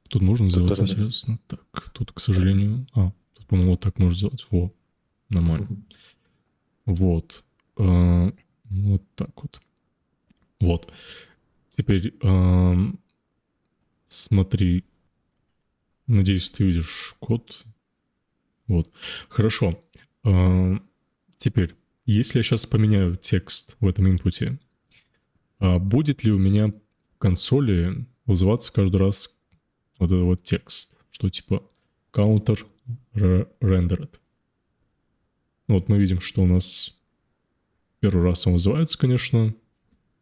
Тут можно сделать, интересно. Так, тут, к сожалению... тут, по-моему, вот так можно сделать. Во, нормально. Вот. Вот так вот. Вот. Теперь смотри. Надеюсь, ты видишь код. Вот. Хорошо. Теперь, если я сейчас поменяю текст в этом инпуте, будет ли у меня в консоли вызываться каждый раз вот этот вот текст, что типа counter rendered? Вот мы видим, что у нас первый раз он вызывается, конечно.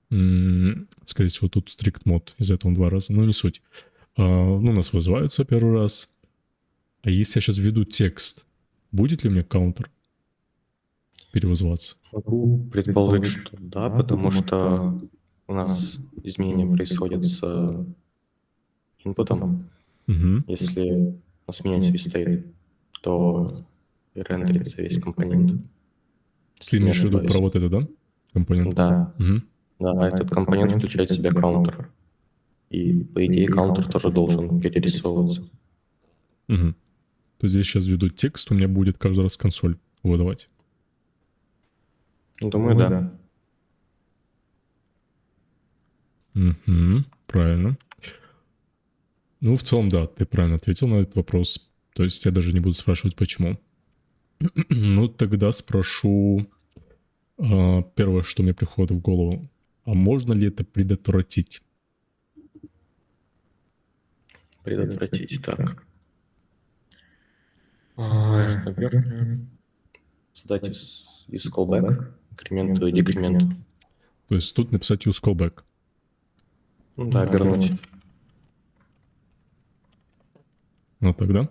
Скорее всего, тут strict mode, из-за этого он 2 раза, но не суть. Ну, у нас вызывается первый раз. А если я сейчас введу текст, будет ли у меня counter перевызываться? Могу предположить, что да, потому что у нас изменения происходят с инпутом. Если у нас меняется весь стейт, то и рендерится весь компонент. Ты имеешь в виду про вот это, да? Компонент? Да. Да, этот компонент включает в себя каунтер. И, по идее, каунтер тоже должен перерисовываться. То есть здесь сейчас введу текст, у меня будет каждый раз консоль выдавать. Думаю, да. Правильно. Ну, в целом, да, ты правильно ответил на этот вопрос. То есть я даже не буду спрашивать, почему. Ну, тогда спрошу первое, что мне приходит в голову. А можно ли это предотвратить? Предотвратить, так. Наверное, создать из callback инкременту и декременту. То есть тут написать use callback. Ну да, вернуть. Ну тогда?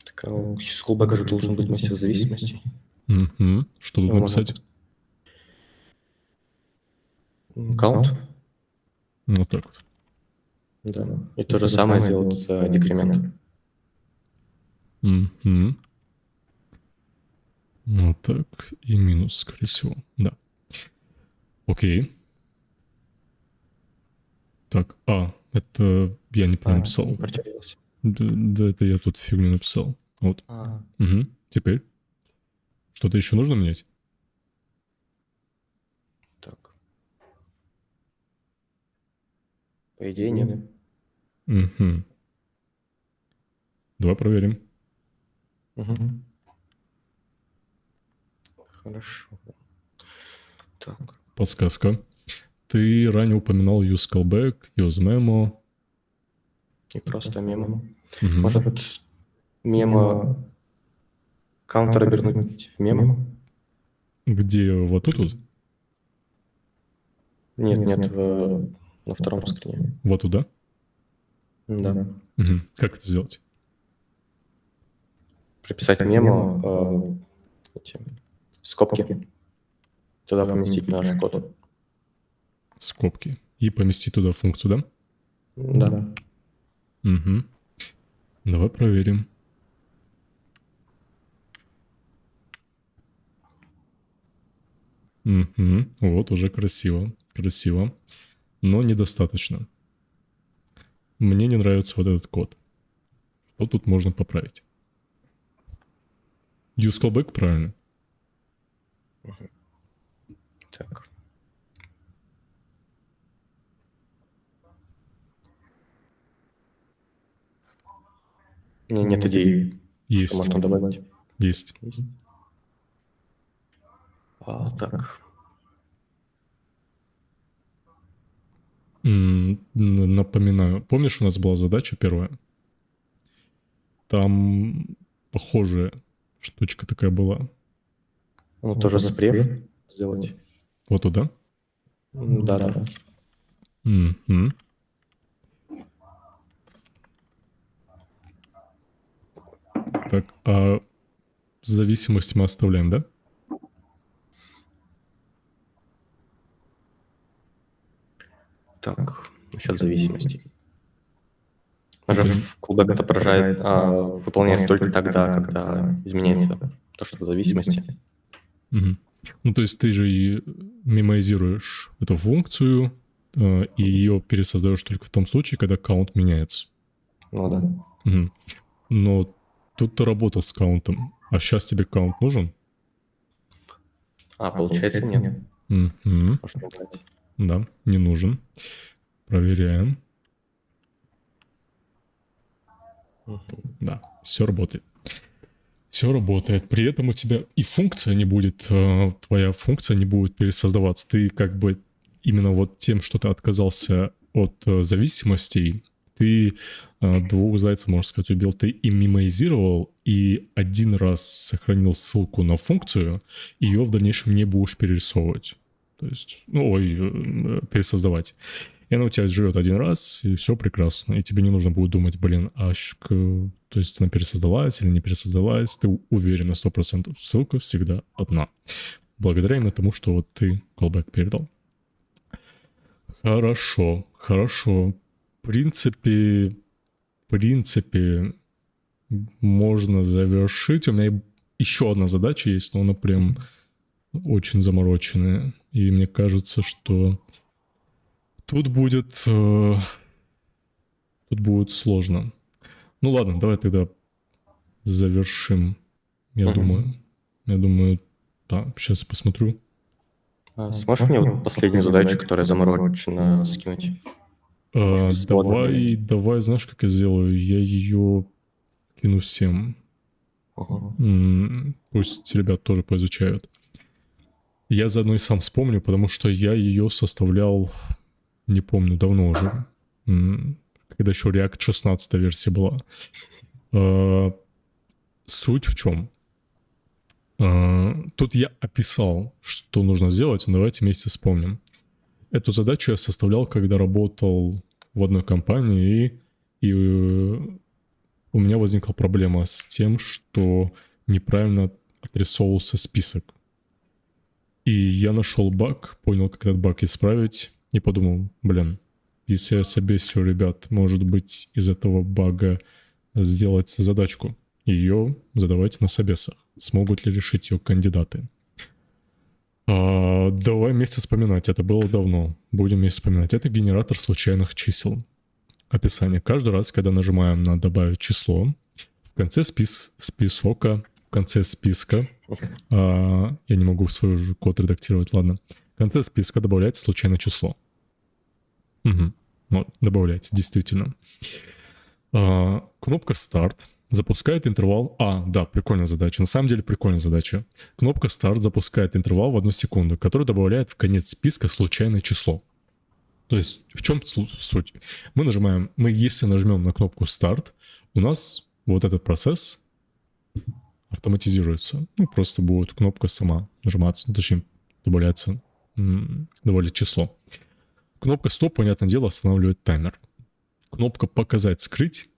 Так, use callback же должен быть массив зависимостей. Что тут написать? Count. Вот так вот. Да. И то же самое сделать с декрементом. Вот так. И минус, скорее всего. Да. Окей. Так, это я неправильно написал. Да, это я тут фигню написал. Вот. Теперь. Что-то еще нужно менять? Так. По идее, нет. Давай проверим. Мгм. Хорошо. Так. Подсказка. Ты ранее упоминал use callback, use memo. И просто мемо. Мгм. Может, мемо каунтер обернуть в мемо? Где? Вот тут? Вот? Нет, на втором скрине. Вот туда? Да. Мгм. Как это сделать? Прописать мемо, эти скобки, туда поместить наш код. Скобки. И поместить туда функцию, да? Да. Угу. Давай проверим. Угу. Вот, уже красиво. Красиво. Но недостаточно. Мне не нравится вот этот код. Что тут можно поправить? Use callback, правильно? Так. Нет идей, что Есть. можно добавить. Есть. Так. Напоминаю. Помнишь, у нас была задача первая? Там похожая штучка такая была. Ну, тоже спрев сделать. Вот туда? Да. Угу. Так, а зависимость мы оставляем, да? Так, насчет зависимости. Даже в callback отображает, выполняется только тогда, когда изменяется то, что в зависимости. Угу. Ну, то есть ты же и мемоизируешь эту функцию, и ее пересоздаешь только в том случае, когда каунт меняется. Ну да. Угу. Но тут ты работал с каунтом, а сейчас тебе каунт нужен? Получается, нет. Угу. Можно убрать. Да, не нужен. Проверяем. Да, все работает. Все работает. При этом у тебя и функция не будет, твоя функция не будет пересоздаваться. Ты как бы именно вот тем, что ты отказался от зависимостей, ты двух зайцев, можно сказать, убил. Ты и мемоизировал, и один раз сохранил ссылку на функцию, и ее в дальнейшем не будешь перерисовывать. То есть, пересоздавать. И она у тебя живет один раз, и все прекрасно. И тебе не нужно будет думать, то есть она пересоздалась или не пересоздалась. Ты уверен на 100%. Ссылка всегда одна. Благодаря именно тому, что вот ты callback передал. Хорошо. В принципе, можно завершить. У меня еще одна задача есть, но она прям очень замороченная. И мне кажется, что тут будет сложно. Ну ладно, давай тогда завершим. Я думаю, да, сейчас посмотрю. Сможешь мне вот последнюю задачу, которая заморочена, скинуть? Давай, знаешь, как я сделаю? Я ее кину всем. Пусть ребят тоже поизучают. Я заодно и сам вспомню, потому что я ее составлял, не помню, давно уже. Когда еще React 16 версия была. Суть в чем? Тут я описал, что нужно сделать, давайте вместе вспомним. Эту задачу я составлял, когда работал в одной компании, и у меня возникла проблема с тем, что неправильно отрисовывался список. И я нашел баг, понял, как этот баг исправить, и подумал, если я собесю ребят, может быть, из этого бага сделать задачку, и ее задавать на собесах. Смогут ли решить ее кандидаты? Давай вместе вспоминать. Это было давно. Будем вместе вспоминать. Это генератор случайных чисел. Описание. Каждый раз, когда нажимаем на «Добавить число», в конце списка, я не могу свой же код редактировать, ладно. В конце списка добавляется случайное число. Угу. Вот, добавляется, действительно. Кнопка «Старт» запускает интервал... Да, прикольная задача. На самом деле прикольная задача. Кнопка «Старт» запускает интервал в 1 секунду, который добавляет в конец списка случайное число. То есть в чем суть? Если нажмем на кнопку «Старт», у нас вот этот процесс автоматизируется. Просто будет кнопка сама нажиматься, точнее добавляется число. Кнопка «Стоп», понятное дело, останавливает таймер. Кнопка «Показать», «Скрыть»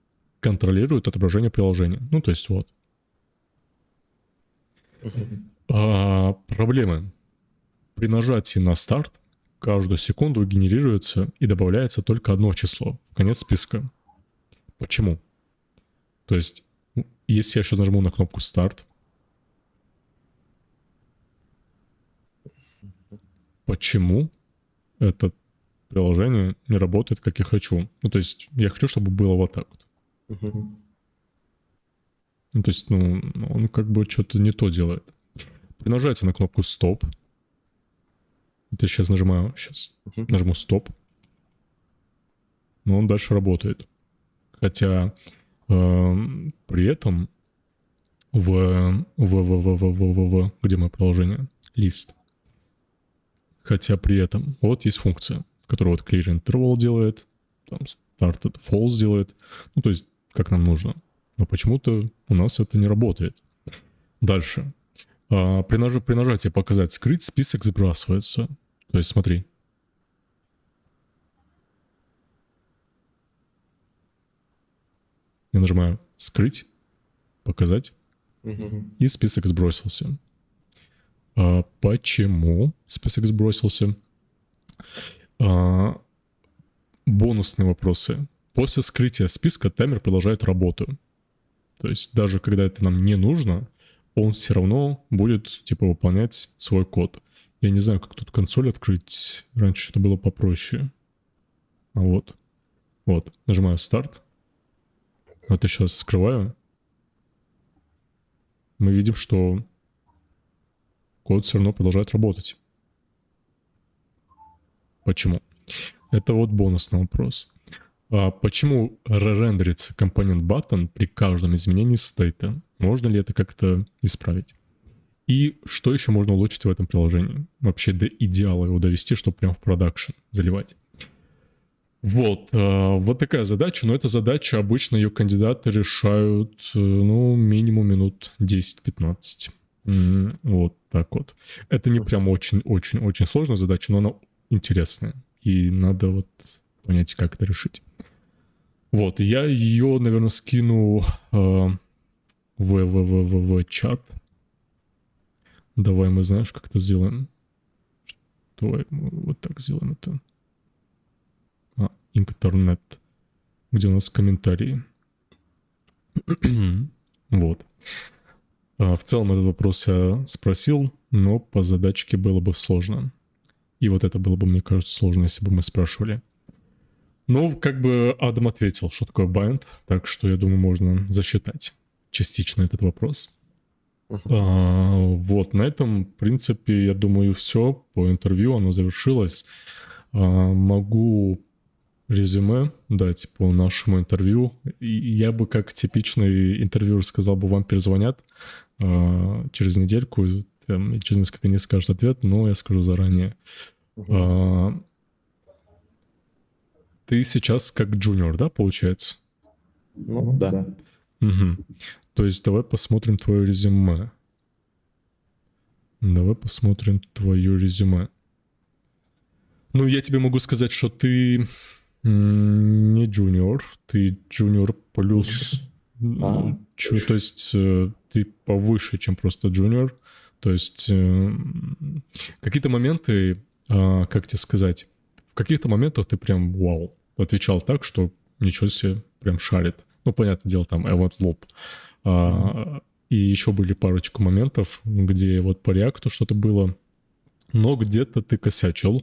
контролирует отображение приложения. То есть вот. Проблемы. При нажатии на старт каждую секунду генерируется и добавляется только одно число в конец списка. Почему? То есть, если я сейчас нажму на кнопку «Старт», почему это приложение не работает, как я хочу? То есть, я хочу, чтобы было вот так вот. То есть, он как бы что-то не то делает. При нажатии на кнопку «Стоп», это сейчас нажму «Стоп», но он дальше работает. Хотя при этом где мое приложение? Лист. Хотя при этом вот есть функция, которая вот clear interval делает, там started false делает. То есть как нам нужно. Но почему-то у нас это не работает. Дальше. При нажатии «Показать», «Скрыть» список сбрасывается. То есть смотри. Я нажимаю «Скрыть», «Показать», и список сбросился. Почему список сбросился? Бонусные вопросы. После скрытия списка таймер продолжает работу. То есть даже когда это нам не нужно, он все равно будет выполнять свой код. Я не знаю, как тут консоль открыть. Раньше это было попроще. Вот. Нажимаю «Старт». Вот я сейчас скрываю. Мы видим, что код все равно продолжает работать. Почему? Это вот бонусный вопрос. Почему ререндерится компонент button при каждом изменении стейта? Можно ли это как-то исправить? И что еще можно улучшить в этом приложении? Вообще до идеала его довести, чтобы прям в продакшн заливать. Вот такая задача. Но эта задача, обычно ее кандидаты решают, минимум минут 10-15. Вот так вот. Это не прям очень-очень-очень сложная задача, но она интересная. И надо понять, как это решить. Я ее, наверное, скину в чат. Давай мы, знаешь, как это сделаем? Давай мы вот так сделаем это. Интернет. Где у нас комментарии? Вот. В целом этот вопрос я спросил, но по задачке было бы сложно. И вот это было бы, мне кажется, сложно, если бы мы спрашивали. Адам ответил, что такое bind, так что, я думаю, можно засчитать частично этот вопрос. На этом, в принципе, я думаю, все по интервью, оно завершилось. Могу резюме дать по нашему интервью. И я бы, как типичный интервьюер, сказал бы, вам перезвонят через недельку, через несколько дней скажут ответ, но я скажу заранее. Ты сейчас как джуниор, да, получается? Да. Угу. То есть давай посмотрим твое резюме. Я тебе могу сказать, что ты не джуниор, ты джуниор плюс. То есть ты повыше, чем просто джуниор. То есть какие-то моменты, как тебе сказать, в каких-то моментах ты прям вау, отвечал так, что ничего себе, прям шарит. Понятное дело, там Эвот лоб. И еще были парочку моментов, где по реакту что-то было, но где-то ты косячил.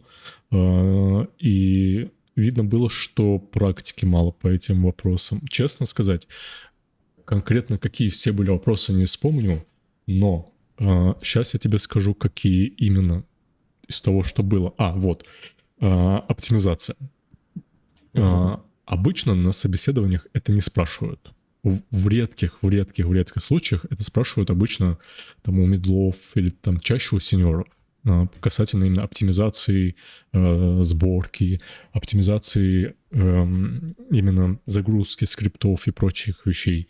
И видно было, что практики мало по этим вопросам. Честно сказать, конкретно какие все были вопросы, не вспомню, но сейчас я тебе скажу, какие именно из того, что было. Оптимизация. Обычно на собеседованиях это не спрашивают. в редких случаях это спрашивают обычно там у медлов или там чаще у сеньоров касательно именно оптимизации сборки, оптимизации именно загрузки скриптов и прочих вещей.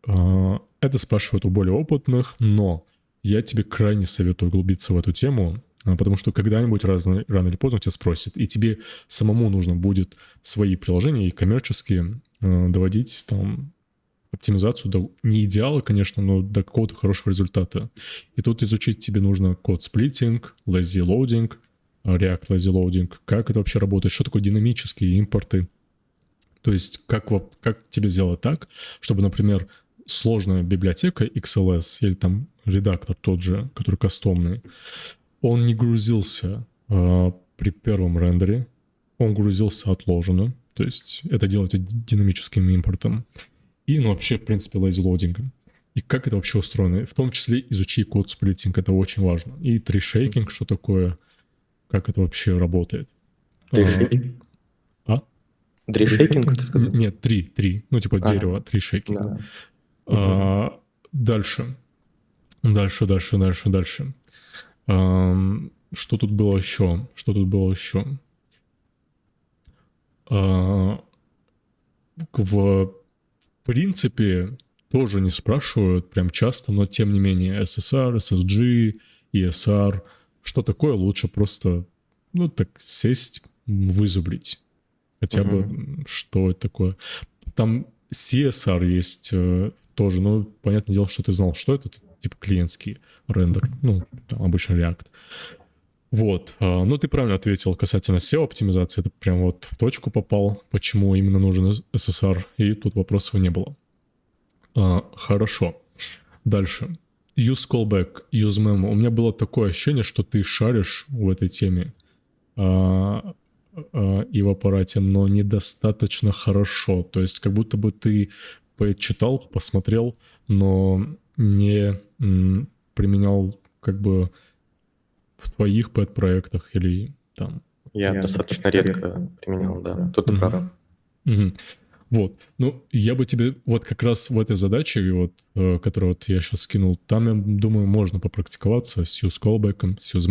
Это спрашивают у более опытных, но я тебе крайне советую углубиться в эту тему, потому что когда-нибудь рано или поздно тебя спросят, и тебе самому нужно будет свои приложения и коммерческие доводить там оптимизацию до не идеала, конечно, но до какого-то хорошего результата. И тут изучить тебе нужно код сплитинг, lazy loading, React lazy loading, как это вообще работает, что такое динамические импорты. То есть как тебе сделать так, чтобы, например, сложная библиотека XLS или там редактор тот же, который кастомный, он не грузился при первом рендере, он грузился отложенно, то есть это делать динамическим импортом. И, вообще, в принципе, лейзи-лоудингом. И как это вообще устроено. В том числе изучи код сплитинг, это очень важно. И тришейкинг, что такое, как это вообще работает. Тришейкинг? Тришейкинг, ты сказал? Нет, три. Дерево, тришейкинг. Да. Дальше. Что тут было еще? В принципе, тоже не спрашивают прям часто, но тем не менее SSR, SSG, ESR, что такое, лучше просто, так сесть, вызубрить. Хотя бы, что это такое. Там CSR есть тоже, но понятное дело, что ты знал, что это, типа клиентский рендер, там обычно React. Вот, ты правильно ответил касательно SEO-оптимизации, это прям вот в точку попал, почему именно нужен SSR, и тут вопросов не было. Хорошо, дальше. Use callback, use memo. У меня было такое ощущение, что ты шаришь в этой теме и в аппарате, но недостаточно хорошо, то есть как будто бы ты почитал, посмотрел, но не применял как бы в своих пэт-проектах или там... Я достаточно редко применял, да. Тут ты прав. Вот. Я бы тебе вот как раз в этой задаче, вот, которую вот я сейчас скинул, там, я думаю, можно попрактиковаться с use callback, с use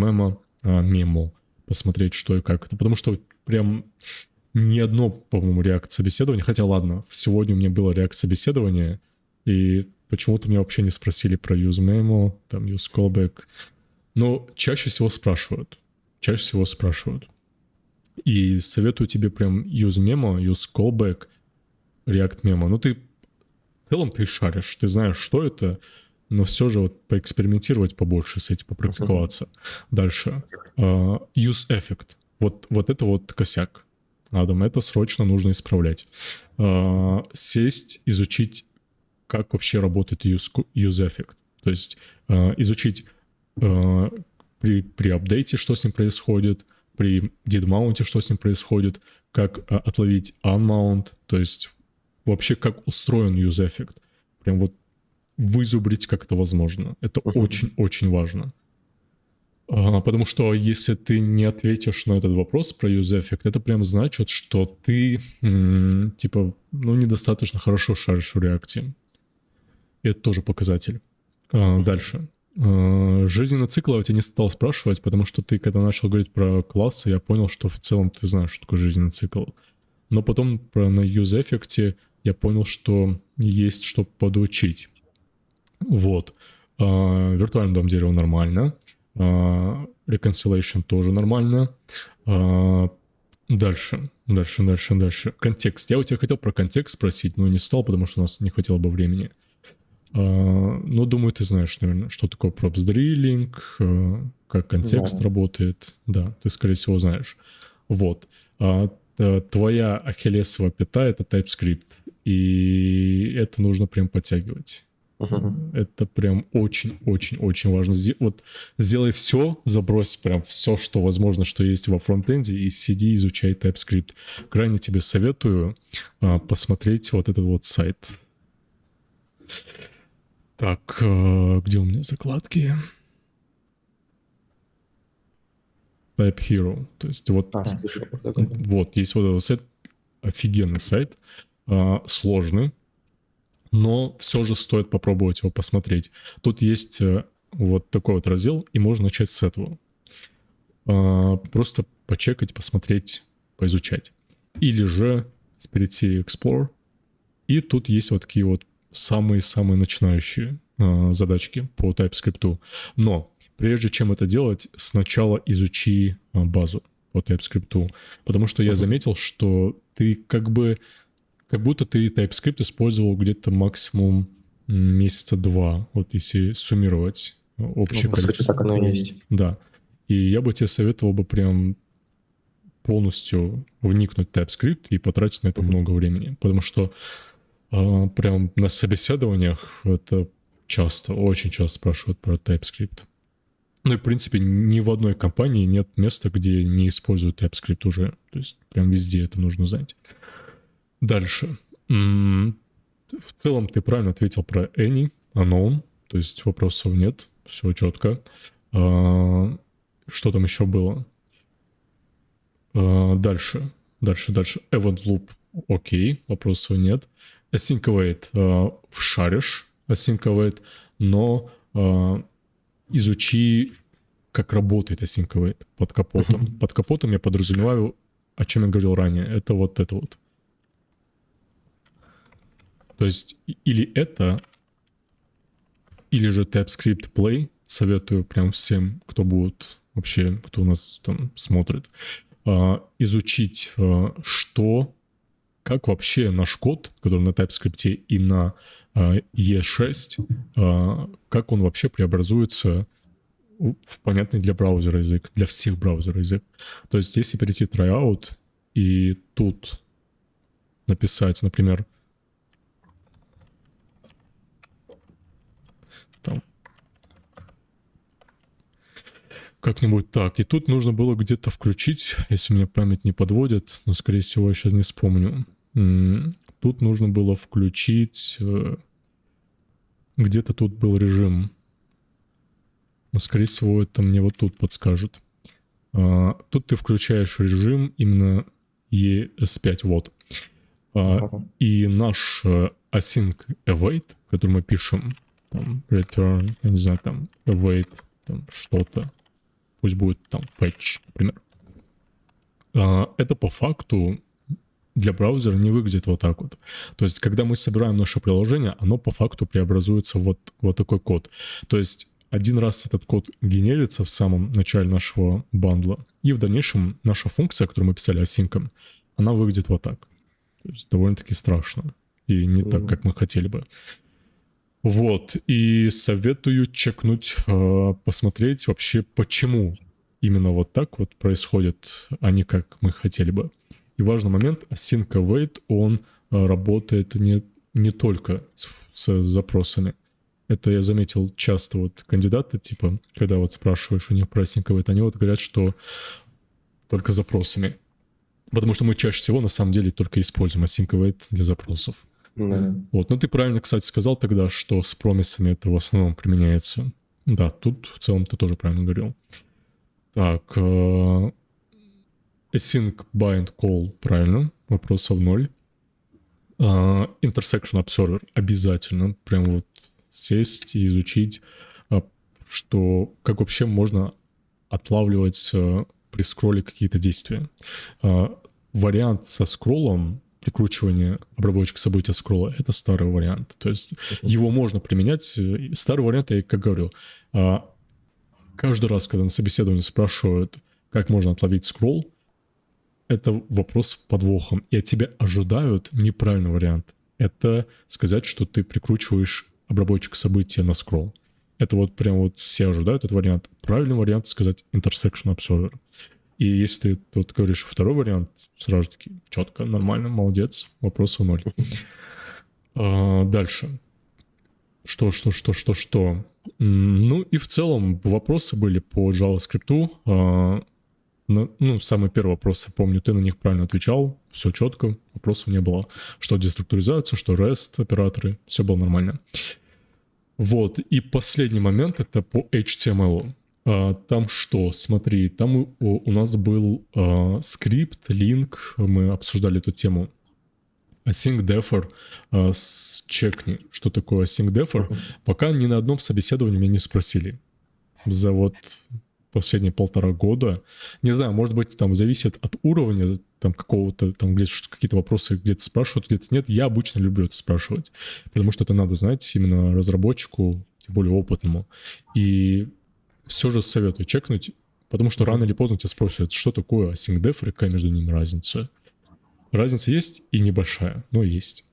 memo, посмотреть, что и как это. Потому что прям ни одно, по-моему, React-собеседование, хотя ладно, сегодня у меня было React-собеседование, и почему-то меня вообще не спросили про use memo, там, use callback. Но чаще всего спрашивают. И советую тебе прям use memo, use callback, React memo. Ты в целом ты шаришь, ты знаешь, что это, но все же вот поэкспериментировать побольше с этим, попрактиковаться. Дальше. Use effect. Вот это вот косяк. Адам, это срочно нужно исправлять. Сесть, изучить, как вообще работает use effect. То есть изучить при апдейте, что с ним происходит, при did mount, что с ним происходит, как отловить unmount, то есть вообще как устроен use effect. Прям вот вызубрить, как это возможно. Это очень-очень важно. Потому что если ты не ответишь на этот вопрос про use effect, это прям значит, что ты недостаточно хорошо шаришь в React. И это тоже показатель. Дальше. Жизненный цикл я тебя не стал спрашивать, потому что ты, когда начал говорить про классы, я понял, что в целом ты знаешь, что такое жизненный цикл. Но потом на use effect я понял, что есть что подучить. Вот. Виртуальный дом дерева нормально. Reconciliation тоже нормально. Дальше. Контекст. Я у тебя хотел про контекст спросить, но не стал, потому что у нас не хватило бы времени. Думаю, ты знаешь, наверное, что такое props drilling, как контекст работает. Да, ты, скорее всего, знаешь. Вот. Твоя ахиллесова пята — это TypeScript, и это нужно прям подтягивать. Это прям очень-очень-очень важно. Вот сделай все, забрось прям все, что возможно, что есть во фронтенде, и сиди, изучай TypeScript. Крайне тебе советую посмотреть вот этот вот сайт. Так, где у меня закладки? Type Hero. То есть вот есть вот этот сайт, офигенный сайт, сложный. но все же стоит попробовать его посмотреть. Тут есть вот такой вот раздел, и можно начать с этого. Просто почекать, посмотреть, поизучать. Или же перейти Explore, и тут есть вот такие вот самые-самые начинающие задачки по TypeScript. Но прежде чем это делать, сначала изучи базу по TypeScript, потому что я заметил, что ты как будто ты TypeScript использовал где-то максимум месяца 2, вот если суммировать общее по сути, количество. так оно и есть. Да. И я бы тебе советовал бы прям полностью вникнуть в TypeScript и потратить на это много времени, потому что прям на собеседованиях это часто, очень часто спрашивают про TypeScript. Ну и, в принципе, ни в одной компании нет места, где не используют TypeScript уже. То есть прям везде это нужно знать. Дальше. В целом ты правильно ответил про any, unknown, то есть вопросов нет, все четко. Что там еще было? Дальше. Event loop, окей, вопросов нет. Async await вшаришь, async await, но изучи, как работает async await под капотом. Под капотом я подразумеваю, о чем я говорил ранее. Это вот это вот. То есть или это, или же TypeScript Play. Советую прям всем, кто будет вообще, кто у нас там смотрит, изучить, как вообще наш код, который на TypeScript и на E6, как он вообще преобразуется в понятный для браузера язык, для всех браузеров язык. То есть если перейти tryout и тут написать, например, там как-нибудь так. И тут нужно было где-то включить, если меня память не подводит, но, скорее всего, я сейчас не вспомню. Тут нужно было включить... Где-то тут был режим. Но, скорее всего, это мне вот тут подскажет. Тут ты включаешь режим именно ES5, вот. И наш async await, который мы пишем, там, return, я не знаю, там, await, там, что-то, пусть будет там fetch, например. Это по факту для браузера не выглядит вот так вот. То есть, когда мы собираем наше приложение, оно по факту преобразуется вот такой код. То есть, один раз этот код генерится в самом начале нашего бандла, и в дальнейшем наша функция, которую мы писали async, она выглядит вот так. То есть, довольно-таки страшно. И не так, как мы хотели бы. Вот, и советую чекнуть, посмотреть вообще, почему именно вот так вот происходит, а не как мы хотели бы. И важный момент, async await, он работает не только с запросами. Это я заметил часто вот кандидаты, типа, когда вот спрашиваешь у них про async await, они вот говорят, что только запросами. Потому что мы чаще всего на самом деле только используем async await для запросов. Вот, но ты правильно, кстати, сказал тогда, что с промисами это в основном применяется. Да, тут в целом ты тоже правильно говорил. Так, async bind call, правильно, вопросов 0. Intersection observer обязательно, прям вот сесть и изучить, что как вообще можно отлавливать при скролле какие-то действия. Вариант со скроллом, прикручивание обработчика события скролла, это старый вариант. То есть его можно применять. Старый вариант, я как говорил, каждый раз, когда на собеседовании спрашивают, как можно отловить скролл, это вопрос с подвохом. И от тебя ожидают неправильный вариант. Это сказать, что ты прикручиваешь обработчик события на скролл. Это вот прям вот все ожидают этот вариант. Правильный вариант сказать intersection observer. И если ты вот говоришь второй вариант, сразу таки четко, нормально, молодец, вопросов 0. Дальше. Что? Ну и в целом вопросы были по JavaScript. Ну, самый первый вопрос, я помню, ты на них правильно отвечал, все четко, вопросов не было. Что деструктуризация, что REST операторы, все было нормально. Вот, и последний момент, это по HTML. Там что? Смотри, там у нас был скрипт, линк, мы обсуждали эту тему. Async Defer, чекни, что такое Async Defer, пока ни на одном собеседовании меня не спросили. За вот последние 1,5 года. Не знаю, может быть, там зависит от уровня там какого-то, там где-то какие-то вопросы где-то спрашивают, где-то нет. Я обычно люблю это спрашивать, потому что это надо знать именно разработчику, тем более опытному. И все же советую чекнуть, потому что рано или поздно тебя спросят, что такое Async Defer и какая между ними разница. Разница есть и небольшая, но есть.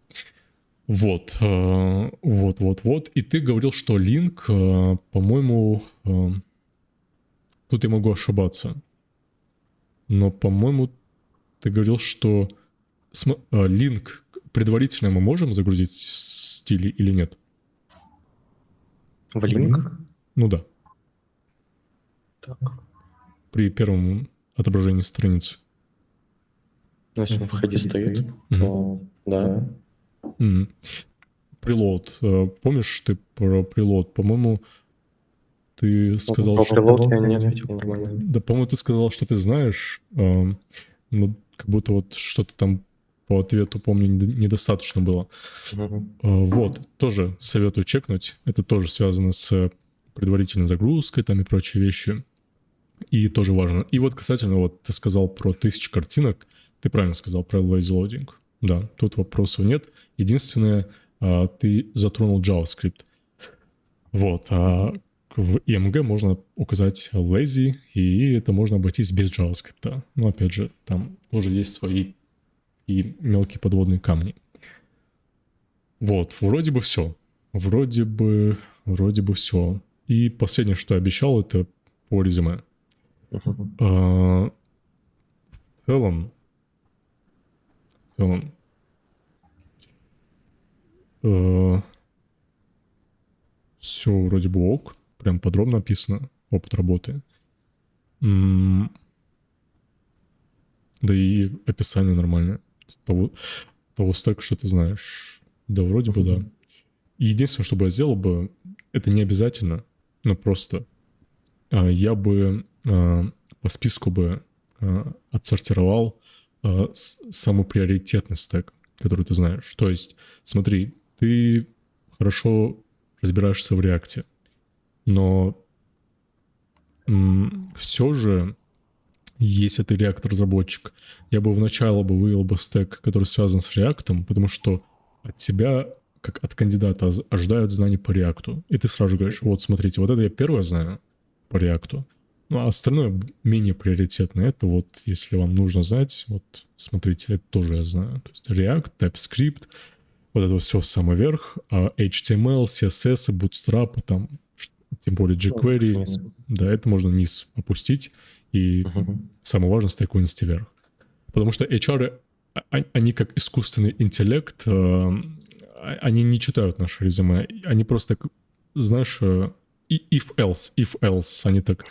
Вот. И ты говорил, что линк, по-моему, тут я могу ошибаться, но, по-моему, ты говорил, что линк предварительно мы можем загрузить стили или нет? В линк? Ну да. Так. При первом отображении страницы. Ну, если он в ходе стоит, то да. Прилод. Помнишь ты про прилод? По-моему, ты сказал, про что... прилод я не ответил нормально. Да, по-моему, ты сказал, что ты знаешь, но как будто вот что-то там по ответу, помню, недостаточно было. Вот, тоже советую чекнуть. Это тоже связано с предварительной загрузкой там и прочие вещи. И тоже важно. И вот касательно, вот ты сказал про 1000 картинок, ты правильно сказал про lazy loading. Да, тут вопросов нет. Единственное, ты затронул JavaScript. Вот, а в EMG можно указать lazy, и это можно обойтись без JavaScript. Но опять же, там тоже есть свои и мелкие подводные камни. Вот, вроде бы все. Вроде бы все. И последнее, что я обещал, это по резюме. В целом, все вроде бы ок, прям подробно описано, опыт работы. Да и описание нормальное. Того стека, что ты знаешь. Да, вроде бы да. Единственное, что бы я сделал бы, это не обязательно, но просто я бы по списку бы отсортировал самый приоритетный стек, который ты знаешь. То есть, смотри, ты хорошо разбираешься в React, но все же, если ты React-разработчик, я бы вначале вывел бы стек, который связан с React, потому что от тебя, как от кандидата, ожидают знаний по React. И ты сразу говоришь, вот смотрите, вот это я первое знаю по React, ну а остальное менее приоритетно. Это вот, если вам нужно знать, вот смотрите, это тоже я знаю. То есть React, TypeScript, вот это все самый верх, а HTML, CSS, Bootstrap, там, тем более jQuery, да, это можно вниз опустить, и самое важное, стек вынести вверх. Потому что HR, они как искусственный интеллект, они не читают наше резюме, они просто, знаешь, if-else, они так,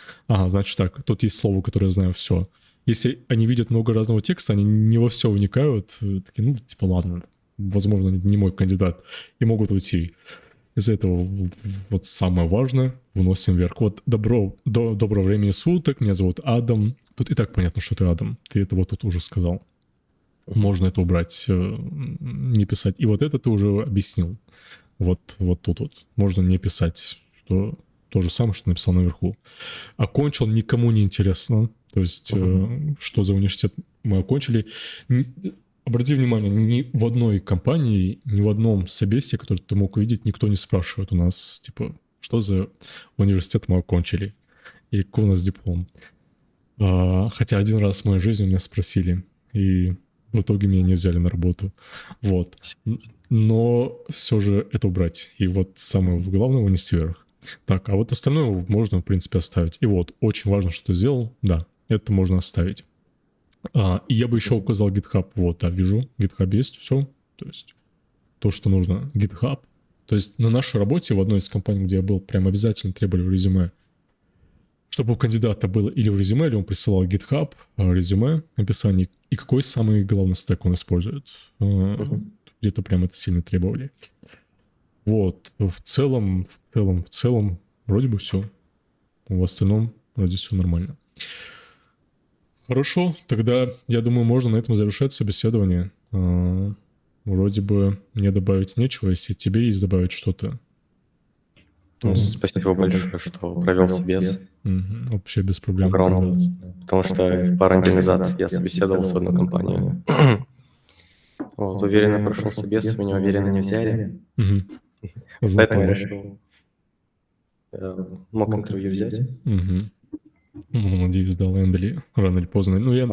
значит так, тут есть слово, которое я знаю, все. Если они видят много разного текста, они не во все вникают, такие, ну, типа, ладно, возможно, не мой кандидат, и могут уйти. Из-за этого вот самое важное выносим вверх. Вот доброго времени суток, меня зовут Адам. Тут и так понятно, что ты Адам. Ты это вот тут уже сказал. Можно это убрать, не писать. И вот это ты уже объяснил. Вот тут вот. Можно не писать, что то же самое, что написал наверху. Окончил, никому не интересно. То есть, что за университет мы окончили. Обрати внимание, ни в одной компании, ни в одном собесе, который ты мог увидеть, никто не спрашивает у нас, типа, что за университет мы окончили и какой у нас диплом. Хотя один раз в моей жизни меня спросили, и в итоге меня не взяли на работу. Вот. Но все же это убрать. И вот самое главное вынести вверх. Так, а вот остальное можно, в принципе, оставить. И вот, очень важно, что ты сделал. Да, это можно оставить. И я бы еще указал GitHub. Вот, да, вижу, GitHub есть, все. То есть то, что нужно. GitHub. То есть на нашей работе в одной из компаний, где я был, прям обязательно требовали в резюме, чтобы у кандидата было или в резюме, или он присылал GitHub, резюме, описание, и какой самый главный стек он использует. Где-то прям это сильно требовали. Вот, в целом, вроде бы все. В остальном вроде все нормально. Хорошо, тогда, я думаю, можно на этом завершать собеседование. вроде бы мне добавить нечего. Если тебе есть добавить что-то, Ну, спасибо большое, что провел собес. Вообще без проблем. Огромное. Потому что пару недель назад я собеседовал в одну компанию. Вот, уверенно прошел собес, меня уверенно не взяли. Поэтому решил, мог интервью взять. Ну, надеюсь, да, Лэндли рано или поздно. Ну, я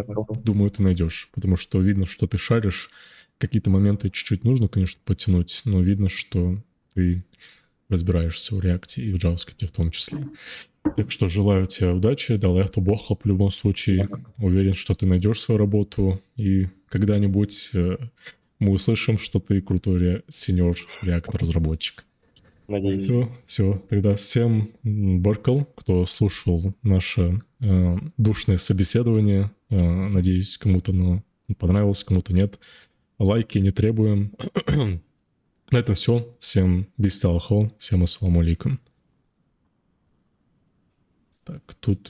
думаю, ты найдешь, потому что видно, что ты шаришь. Какие-то моменты чуть-чуть нужно, конечно, потянуть, но видно, что ты разбираешься в React и в JavaScript в том числе. Так что желаю тебе удачи, да, лехто бохлоп в любом случае. Уверен, что ты найдешь свою работу, и когда-нибудь мы услышим, что ты крутой сеньор React-разработчик. Надеюсь. Все, тогда всем баркал, кто слушал наше душное собеседование. Надеюсь, кому-то оно понравилось, кому-то нет. Лайки не требуем. На этом все. Всем бисталхо, всем ассаламу алейкум. Так, тут